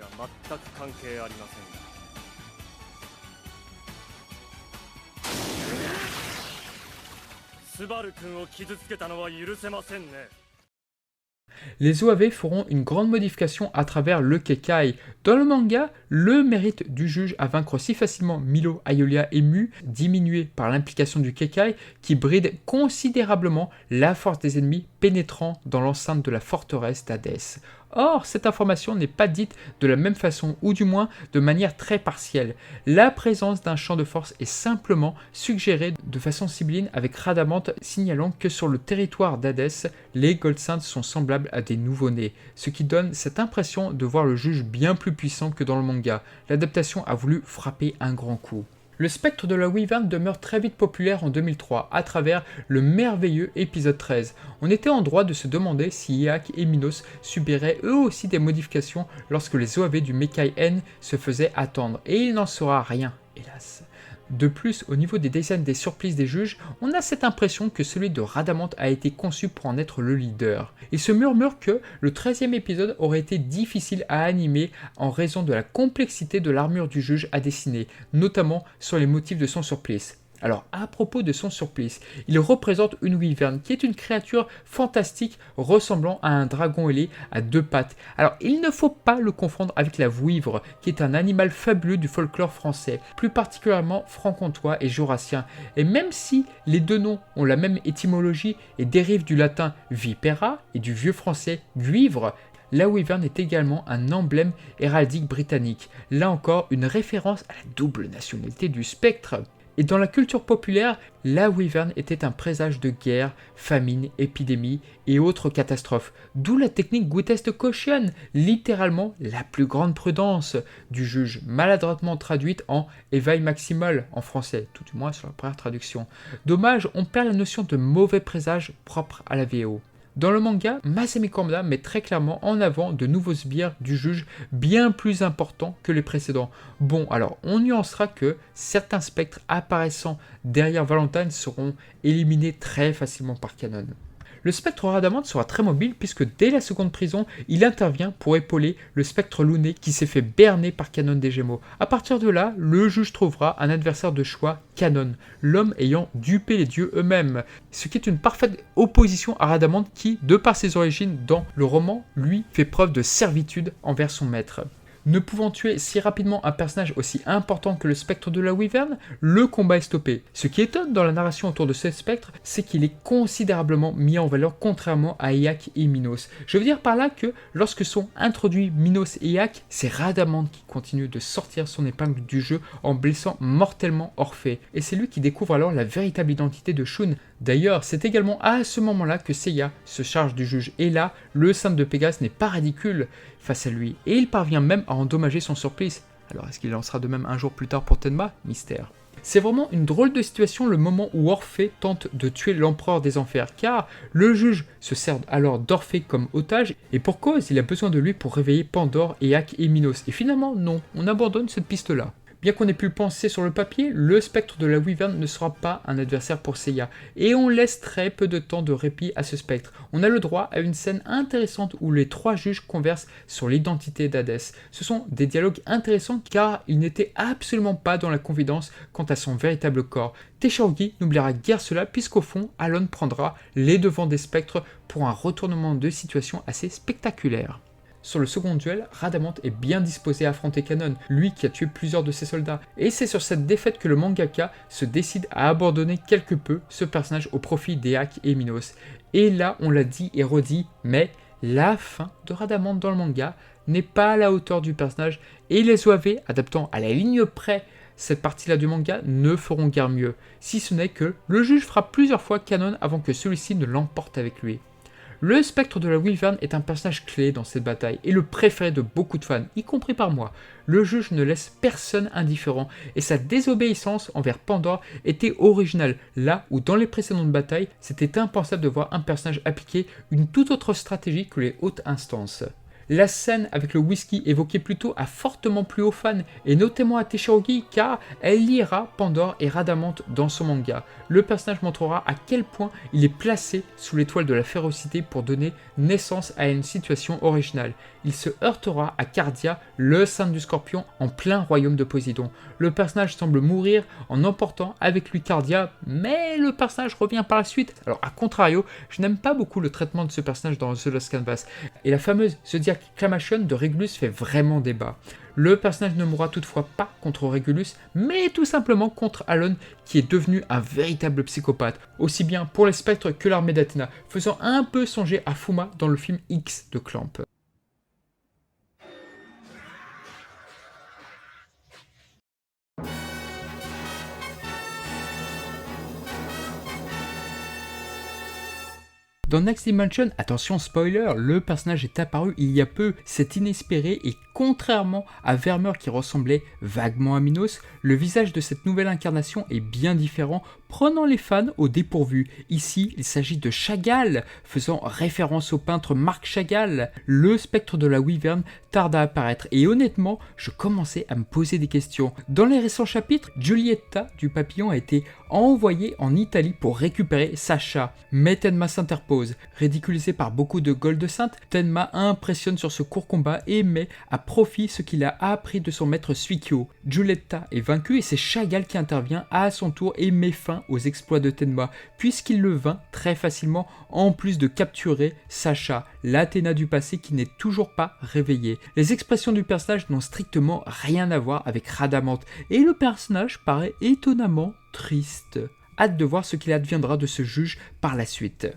Les OAV feront une grande modification à travers le Kekai. Dans le manga, le mérite du juge à vaincre si facilement Milo, Aeolia et Mu, diminué par l'implication du Kekai, qui bride considérablement la force des ennemis pénétrant dans l'enceinte de la forteresse d'Hadès. Or, cette information n'est pas dite de la même façon, ou du moins de manière très partielle. La présence d'un champ de force est simplement suggérée de façon sibylline avec Rhadamante signalant que sur le territoire d'Hadès, les Gold-Saints sont semblables à des nouveau-nés, ce qui donne cette impression de voir le juge bien plus puissant que dans le manga. L'adaptation a voulu frapper un grand coup. Le spectre de la Wyvern demeure très vite populaire en 2003 à travers le merveilleux épisode 13. On était en droit de se demander si Éaque et Minos subiraient eux aussi des modifications lorsque les OAV du Mekai N se faisaient attendre, et il n'en sera rien, hélas. De plus, au niveau des designs des surplices des juges, on a cette impression que celui de Rhadamante a été conçu pour en être le leader. Il se murmure que le 13e épisode aurait été difficile à animer en raison de la complexité de l'armure du juge à dessiner, notamment sur les motifs de son surplice. Alors, à propos de son surplice, il représente une wyvern qui est une créature fantastique ressemblant à un dragon ailé à deux pattes. Alors, il ne faut pas le confondre avec la vouivre, qui est un animal fabuleux du folklore français, plus particulièrement franc-comtois et jurassien. Et même si les deux noms ont la même étymologie et dérivent du latin vipera et du vieux français guivre, la wyvern est également un emblème héraldique britannique. Là encore, une référence à la double nationalité du spectre. Et dans la culture populaire, la wyvern était un présage de guerre, famine, épidémie et autres catastrophes. D'où la technique Guiteste Caution, littéralement la plus grande prudence du juge, maladroitement traduite en éveil maximal en français, tout du moins sur la première traduction. Dommage, on perd la notion de mauvais présage propre à la VO. Dans le manga, Masami Kurumada met très clairement en avant de nouveaux sbires du juge bien plus importants que les précédents. Bon, alors on nuancera que certains spectres apparaissant derrière Valentine seront éliminés très facilement par Kanon. Le spectre Rhadamante sera très mobile puisque dès la seconde prison, il intervient pour épauler le spectre Luné qui s'est fait berner par Kanon des Gémeaux. A partir de là, le juge trouvera un adversaire de choix, Kanon, l'homme ayant dupé les dieux eux-mêmes, ce qui est une parfaite opposition à Rhadamante qui, de par ses origines dans le roman, lui fait preuve de servitude envers son maître. Ne pouvant tuer si rapidement un personnage aussi important que le spectre de la Wyvern, le combat est stoppé. Ce qui étonne dans la narration autour de ce spectre, c'est qu'il est considérablement mis en valeur contrairement à Éaque et Minos. Je veux dire par là que lorsque sont introduits Minos et Éaque, c'est Rhadamante qui continue de sortir son épingle du jeu en blessant mortellement Orphée. Et c'est lui qui découvre alors la véritable identité de Shun. D'ailleurs, c'est également à ce moment-là que Seiya se charge du juge. Et là, le saint de Pégase n'est pas ridicule face à lui, et il parvient même à endommager son surplice. Alors est-ce qu'il en sera de même un jour plus tard pour Tenma? Mystère. C'est vraiment une drôle de situation le moment où Orphée tente de tuer l'empereur des enfers, car le juge se sert alors d'Orphée comme otage, et pour cause, il a besoin de lui pour réveiller Pandore, Éaque et Minos. Et finalement, non, on abandonne cette piste-là. Bien qu'on ait pu le penser sur le papier, le spectre de la Wyvern ne sera pas un adversaire pour Seiya, et on laisse très peu de temps de répit à ce spectre. On a le droit à une scène intéressante où les trois juges conversent sur l'identité d'Hadès. Ce sont des dialogues intéressants car ils n'étaient absolument pas dans la confidence quant à son véritable corps. Teshaugi n'oubliera guère cela puisqu'au fond, Alon prendra les devants des spectres pour un retournement de situation assez spectaculaire. Sur le second duel, Rhadamante est bien disposé à affronter Kanon, lui qui a tué plusieurs de ses soldats. Et c'est sur cette défaite que le mangaka se décide à abandonner quelque peu ce personnage au profit d'Éaque et Minos. Et là, on l'a dit et redit, mais la fin de Rhadamante dans le manga n'est pas à la hauteur du personnage, et les OAV, adaptant à la ligne près cette partie-là du manga, ne feront guère mieux, si ce n'est que le juge frappe plusieurs fois Kanon avant que celui-ci ne l'emporte avec lui. Le spectre de la Wyvern est un personnage clé dans cette bataille et le préféré de beaucoup de fans, y compris par moi. Le juge ne laisse personne indifférent et sa désobéissance envers Pandore était originale, là où dans les précédentes batailles, c'était impensable de voir un personnage appliquer une toute autre stratégie que les hautes instances. La scène avec le whisky évoquée plus tôt a fortement plu aux fans, et notamment à Teshaugi car elle liera Pandore et Rhadamante dans son manga. Le personnage montrera à quel point il est placé sous l'étoile de la férocité pour donner naissance à une situation originale. Il se heurtera à Cardia, le saint du Scorpion, en plein royaume de Poséidon. Le personnage semble mourir en emportant avec lui Cardia, mais le personnage revient par la suite. Alors à contrario, je n'aime pas beaucoup le traitement de ce personnage dans The Lost Canvas, et la fameuse Zodiac Clamation de Regulus fait vraiment débat. Le personnage ne mourra toutefois pas contre Regulus, mais tout simplement contre Alon, qui est devenu un véritable psychopathe, aussi bien pour les spectres que l'armée d'Athéna, faisant un peu songer à Fuma dans le film X de Clamp. Dans Next Dimension, attention spoiler, le personnage est apparu il y a peu, c'est inespéré et contrairement à Vermeer qui ressemblait vaguement à Minos, le visage de cette nouvelle incarnation est bien différent, prenant les fans au dépourvu. Ici, il s'agit de Chagall, faisant référence au peintre Marc Chagall. Le spectre de la Wyvern tarde à apparaître et honnêtement, je commençais à me poser des questions. Dans les récents chapitres, Giulietta du papillon a été envoyée en Italie pour récupérer Sacha. Mais Tenma s'interpose. Ridiculisé par beaucoup de Gold Saints, Tenma impressionne sur ce court combat et met à profit ce qu'il a appris de son maître Suikyo. Giulietta est vaincue et c'est Chagall qui intervient à son tour et met fin aux exploits de Tenma, puisqu'il le vainc très facilement en plus de capturer Sacha, l'Athéna du passé qui n'est toujours pas réveillée. Les expressions du personnage n'ont strictement rien à voir avec Rhadamante et le personnage paraît étonnamment triste. Hâte de voir ce qu'il adviendra de ce juge par la suite.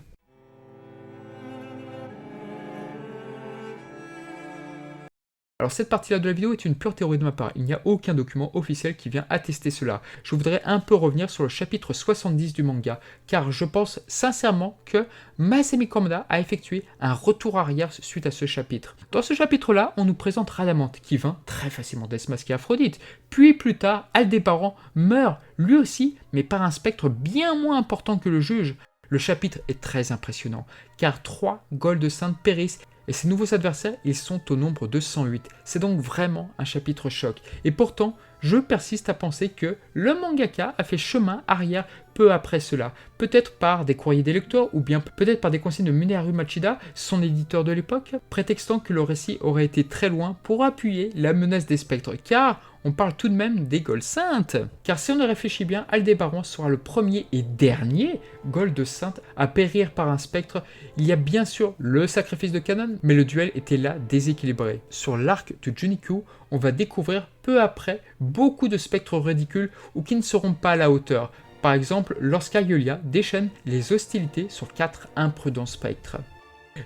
Alors cette partie-là de la vidéo est une pure théorie de ma part, il n'y a aucun document officiel qui vient attester cela. Je voudrais un peu revenir sur le chapitre 70 du manga, car je pense sincèrement que Masami Komda a effectué un retour arrière suite à ce chapitre. Dans ce chapitre-là, on nous présente Rhadamante, qui vainc très facilement Desmasque et Aphrodite, puis plus tard, Aldébaran meurt, lui aussi, mais par un spectre bien moins important que le juge. Le chapitre est très impressionnant, car 3 Gold Saints périssent, et ces nouveaux adversaires, ils sont au nombre de 108. C'est donc vraiment un chapitre choc. Et pourtant, je persiste à penser que le mangaka a fait chemin arrière peu après cela. Peut-être par des courriers des lecteurs, ou bien peut-être par des consignes de Muneharu Machida, son éditeur de l'époque, prétextant que le récit aurait été très loin pour appuyer la menace des spectres. Car on parle tout de même des Gold Saints. Car si on y réfléchit bien, Aldébaran sera le premier et dernier Gold Saint à périr par un spectre. Il y a bien sûr le sacrifice de Kanon, mais le duel était là déséquilibré. Sur l'arc de Juniku, on va découvrir peu après beaucoup de spectres ridicules ou qui ne seront pas à la hauteur. Par exemple, lorsqu'Aeolia déchaîne les hostilités sur 4 imprudents spectres.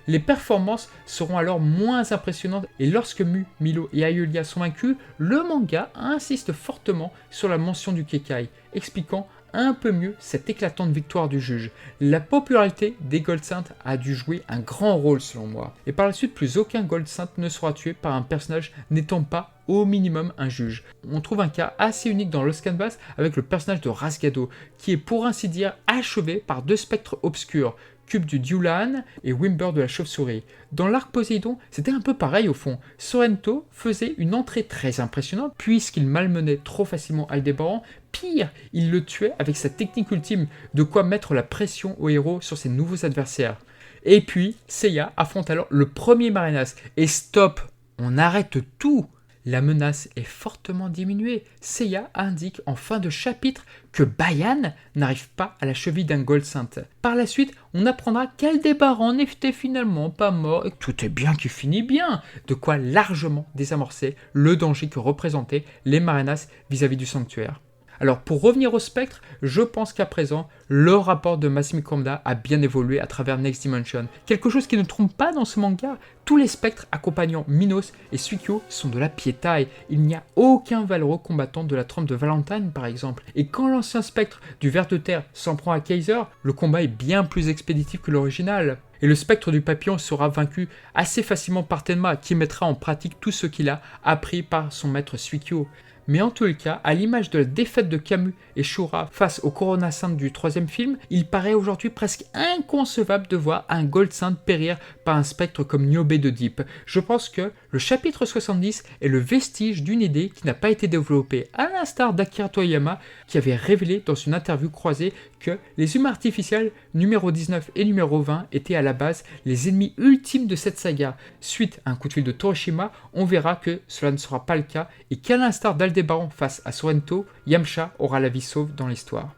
Les performances seront alors moins impressionnantes et lorsque Mu, Milo et Aeolia sont vaincus, le manga insiste fortement sur la mention du Kekai, expliquant un peu mieux cette éclatante victoire du juge. La popularité des Gold Saints a dû jouer un grand rôle selon moi. Et par la suite, plus aucun Gold Saint ne sera tué par un personnage n'étant pas au minimum un juge. On trouve un cas assez unique dans Lost Canvas avec le personnage de Rasgado, qui est pour ainsi dire achevé par 2 spectres obscurs, Cube du Diulan et Wimber de la chauve-souris. Dans l'arc Poséidon, c'était un peu pareil au fond. Sorrento faisait une entrée très impressionnante puisqu'il malmenait trop facilement Aldébaran. Pire, il le tuait avec sa technique ultime, de quoi mettre la pression au héros sur ses nouveaux adversaires. Et puis, Seiya affronte alors le premier Marinas. Et stop, on arrête tout. La menace est fortement diminuée. Seiya indique en fin de chapitre que Bayan n'arrive pas à la cheville d'un Gold Saint. Par la suite, on apprendra qu'Aldébaran n'était finalement pas mort et que tout est bien qui finit bien, de quoi largement désamorcer le danger que représentaient les Marinas vis-à-vis du sanctuaire. Alors pour revenir au spectre, je pense qu'à présent, le rapport de Masami Komda a bien évolué à travers Next Dimension. Quelque chose qui ne trompe pas dans ce manga, tous les spectres accompagnant Minos et Suikyo sont de la piétaille. Il n'y a aucun valeureux combattant de la trompe de Valentine par exemple. Et quand l'ancien spectre du ver de terre s'en prend à Kaiser, le combat est bien plus expéditif que l'original. Et le spectre du papillon sera vaincu assez facilement par Tenma, qui mettra en pratique tout ce qu'il a appris par son maître Suikyo. Mais en tous les cas, à l'image de la défaite de Camus et Shura face au Corona Saint du 3e film, il paraît aujourd'hui presque inconcevable de voir un Gold Saint périr par un spectre comme Niobe de Deep. Je pense que le chapitre 70 est le vestige d'une idée qui n'a pas été développée, à l'instar d'Akira Toriyama qui avait révélé dans une interview croisée que les humains artificiels numéro 19 et numéro 20 étaient à la base les ennemis ultimes de cette saga. Suite à un coup de fil de Torishima, on verra que cela ne sera pas le cas et qu'à l'instar d'Aldébaran face à Sorrento, Yamcha aura la vie sauve dans l'histoire.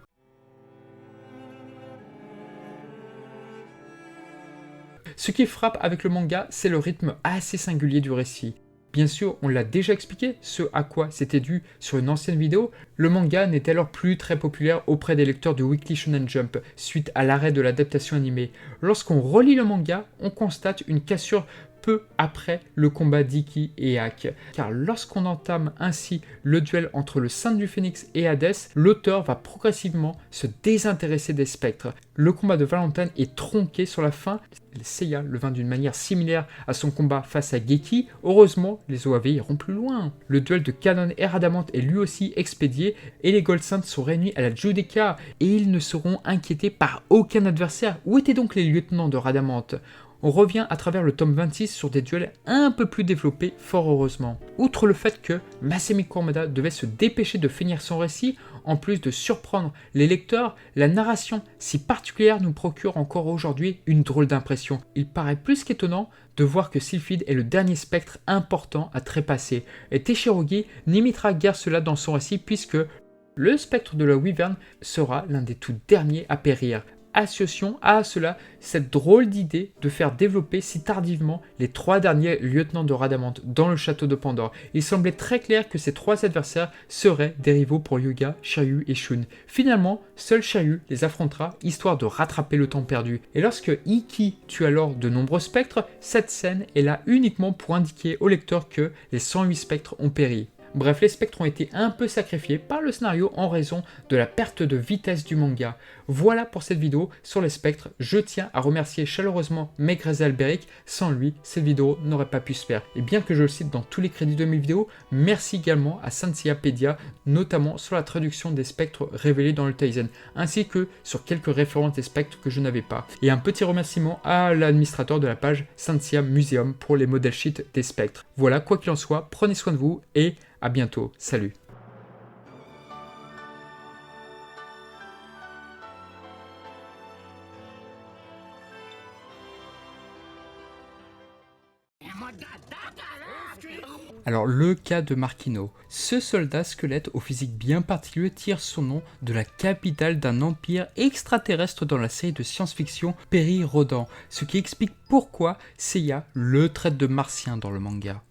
Ce qui frappe avec le manga, c'est le rythme assez singulier du récit. Bien sûr, on l'a déjà expliqué, ce à quoi c'était dû sur une ancienne vidéo, le manga n'était alors plus très populaire auprès des lecteurs de Weekly Shonen Jump, suite à l'arrêt de l'adaptation animée. Lorsqu'on relit le manga, on constate une cassure peu après le combat d'Iki et Ak. Car lorsqu'on entame ainsi le duel entre le Saint du Phénix et Hadès, l'auteur va progressivement se désintéresser des spectres. Le combat de Valentine est tronqué sur la fin. Seiya le vainc d'une manière similaire à son combat face à Geki. Heureusement, les OAV iront plus loin. Le duel de Kanon et Radamant est lui aussi expédié et les Gold Saints sont réunis à la Judica et ils ne seront inquiétés par aucun adversaire. Où étaient donc les lieutenants de Radamant ? On revient à travers le tome 26 sur des duels un peu plus développés, fort heureusement. Outre le fait que Masami Kurumada devait se dépêcher de finir son récit, en plus de surprendre les lecteurs, la narration si particulière nous procure encore aujourd'hui une drôle d'impression. Il paraît plus qu'étonnant de voir que Sylphide est le dernier spectre important à trépasser, et Teshirogi n'imitera guère cela dans son récit puisque le spectre de la Wyvern sera l'un des tout derniers à périr. Associons à cela cette drôle d'idée de faire développer si tardivement les 3 derniers lieutenants de Radamant dans le château de Pandore. Il semblait très clair que ces 3 adversaires seraient des rivaux pour Hyuga, Shiryu et Shun. Finalement, seul Shiryu les affrontera histoire de rattraper le temps perdu. Et lorsque Iki tue alors de nombreux spectres, cette scène est là uniquement pour indiquer au lecteur que les 108 spectres ont péri. Bref, les spectres ont été un peu sacrifiés par le scénario en raison de la perte de vitesse du manga. Voilà pour cette vidéo sur les spectres. Je tiens à remercier chaleureusement Megrez Alberic. Sans lui, cette vidéo n'aurait pas pu se faire. Et bien que je le cite dans tous les crédits de mes vidéos, merci également à Senseiyapedia, notamment sur la traduction des spectres révélés dans le Taizen, ainsi que sur quelques références des spectres que je n'avais pas. Et un petit remerciement à l'administrateur de la page Senseiya Museum pour les modèles sheets des spectres. Voilà, quoi qu'il en soit, prenez soin de vous et à bientôt, salut. Alors le cas de Marquino. Ce soldat squelette au physique bien particulier tire son nom de la capitale d'un empire extraterrestre dans la série de science-fiction Perry Rhodan, ce qui explique pourquoi Seiya le traite de martien dans le manga.